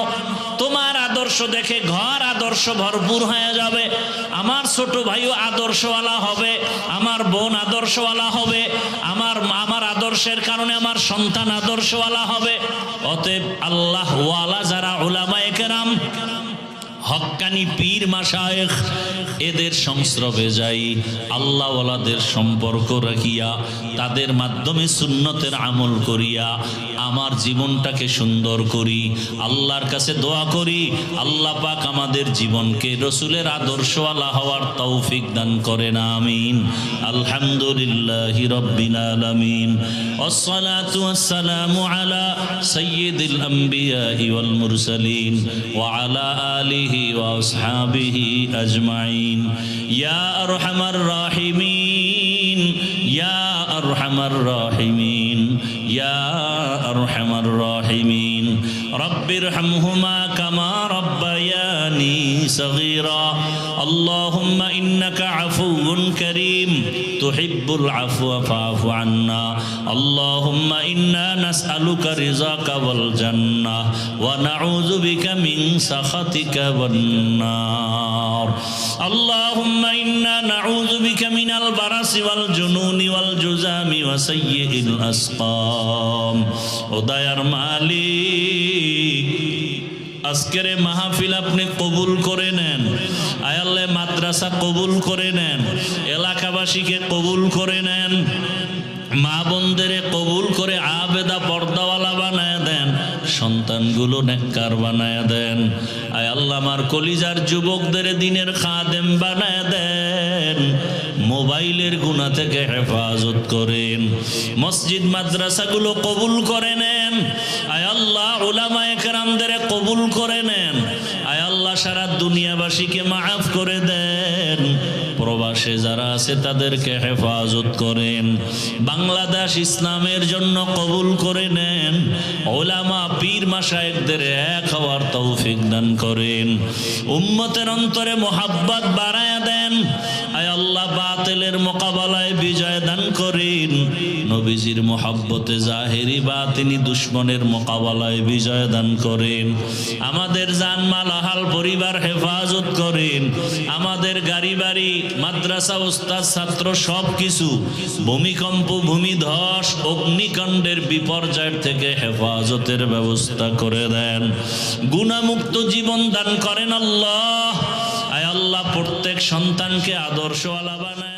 Speaker 1: তোমার আদর্শ দেখে ঘর আদর্শ ভরপুর হয়ে যাবে। আমার ছোট ভাইও আদর্শওয়ালা হবে, আমার বোন আদর্শওয়ালা হবে, আমার আদর্শের কারণে আমার সন্তান আদর্শওয়ালা হবে। অতএব আল্লাহ ওয়ালা যারা উলামায়ে কেরাম, হক্কানি পীর মাশায়েখ, এদের সংস্রবে যাই, আল্লাহওয়ালাদের সম্পর্ক রাখিয়া তাদের মাধ্যমে সুন্নতের আমল করিয়া আমার জীবনটাকে সুন্দর করি। আল্লাহর কাছে দোয়া করি আল্লাহ পাক আমাদের জীবনকে রসুলের আদর্শওয়ালা হওয়ার তৌফিক দান করেন, আমিন। আলহামদুলিল্লাহি রাব্বিল আলামিন, ওয়াসসালাতু ওয়াসসালামু আলা সাইয়্যিদিল আমবিয়া ওয়াল মুরসালিন ওয়া আলা আলিহি وأصحابه أجمعين يا أرحم الراحمين يا أرحم الراحمين يا أرحم الراحمين رب ارحمهما كما ربياني صغيرا اللهم إنك عفو كريم تحب العفو فاعف عنا اللهم إنا نسألك رضاك والجنة ونعوذ بك من سخطك والنار اللهم إنا نعوذ بك من البرص والجنون والجذام وسيء الأسقام উদয়ার মালিক, আজকের মাহফিল আপনি কবুল করে নেন। আয় আল্লাহ, মাদ্রাসা কবুল করে নেন, এলাকাবাসীকে কবুল করে নেন, মা বোনদের কবুল করে আবেদা পর্দাওয়ালা বানায় দেন, সন্তানগুলো নেককার বানায় দেন। আয় আল্লাহ, আমার কলিজার যুবকদের দিনের খাদেম বানায় দেন, মোবাইলের গুনাহ থেকে হেফাজত করেন, মসজিদ মাদ্রাসাগুলো কবুল করে নেন। আয় আল্লাহ, উলামায়ে কেরামদের কবুল করে নেন। আয় আল্লাহ, সারা দুনিয়াবাসীকে মাফ করে দেন। প্রবাসে যারা আছে তাদেরকে হেফাজত করেন। বাংলাদেশ ইসলামের জন্য কবুল করে নেন। উলামা পীর মাশায়েখদের এক হওয়ার তৌফিক দান করেন। উম্মতের অন্তরে মোহাব্বত বাড়ায়া দেন। আয় আল্লাহ, বাতিলের মোকাবেলায় বিজয় দান করেন। নবীজির মোহাব্বতে জাহেরি বাতিনি দুশ্মনের মোকাবেলায় বিজয় দান করেন। আমাদের জানমাল আহাল পরিবার হেফাজত করেন। আমাদের গাড়ি বাড়ি মাদ্রাসা ওস্তাদ ছাত্র সব কিছু ভূমিকম্প ভূমিধস অগ্নিকাণ্ডের বিপর্যয় থেকে হেফাজতের ব্যবস্থা করে দেন। গুনাহমুক্ত জীবন দান করেন আল্লাহ। আয় আল্লাহ, প্রত্যেক সন্তানকে আদর্শওয়ালা বানায়।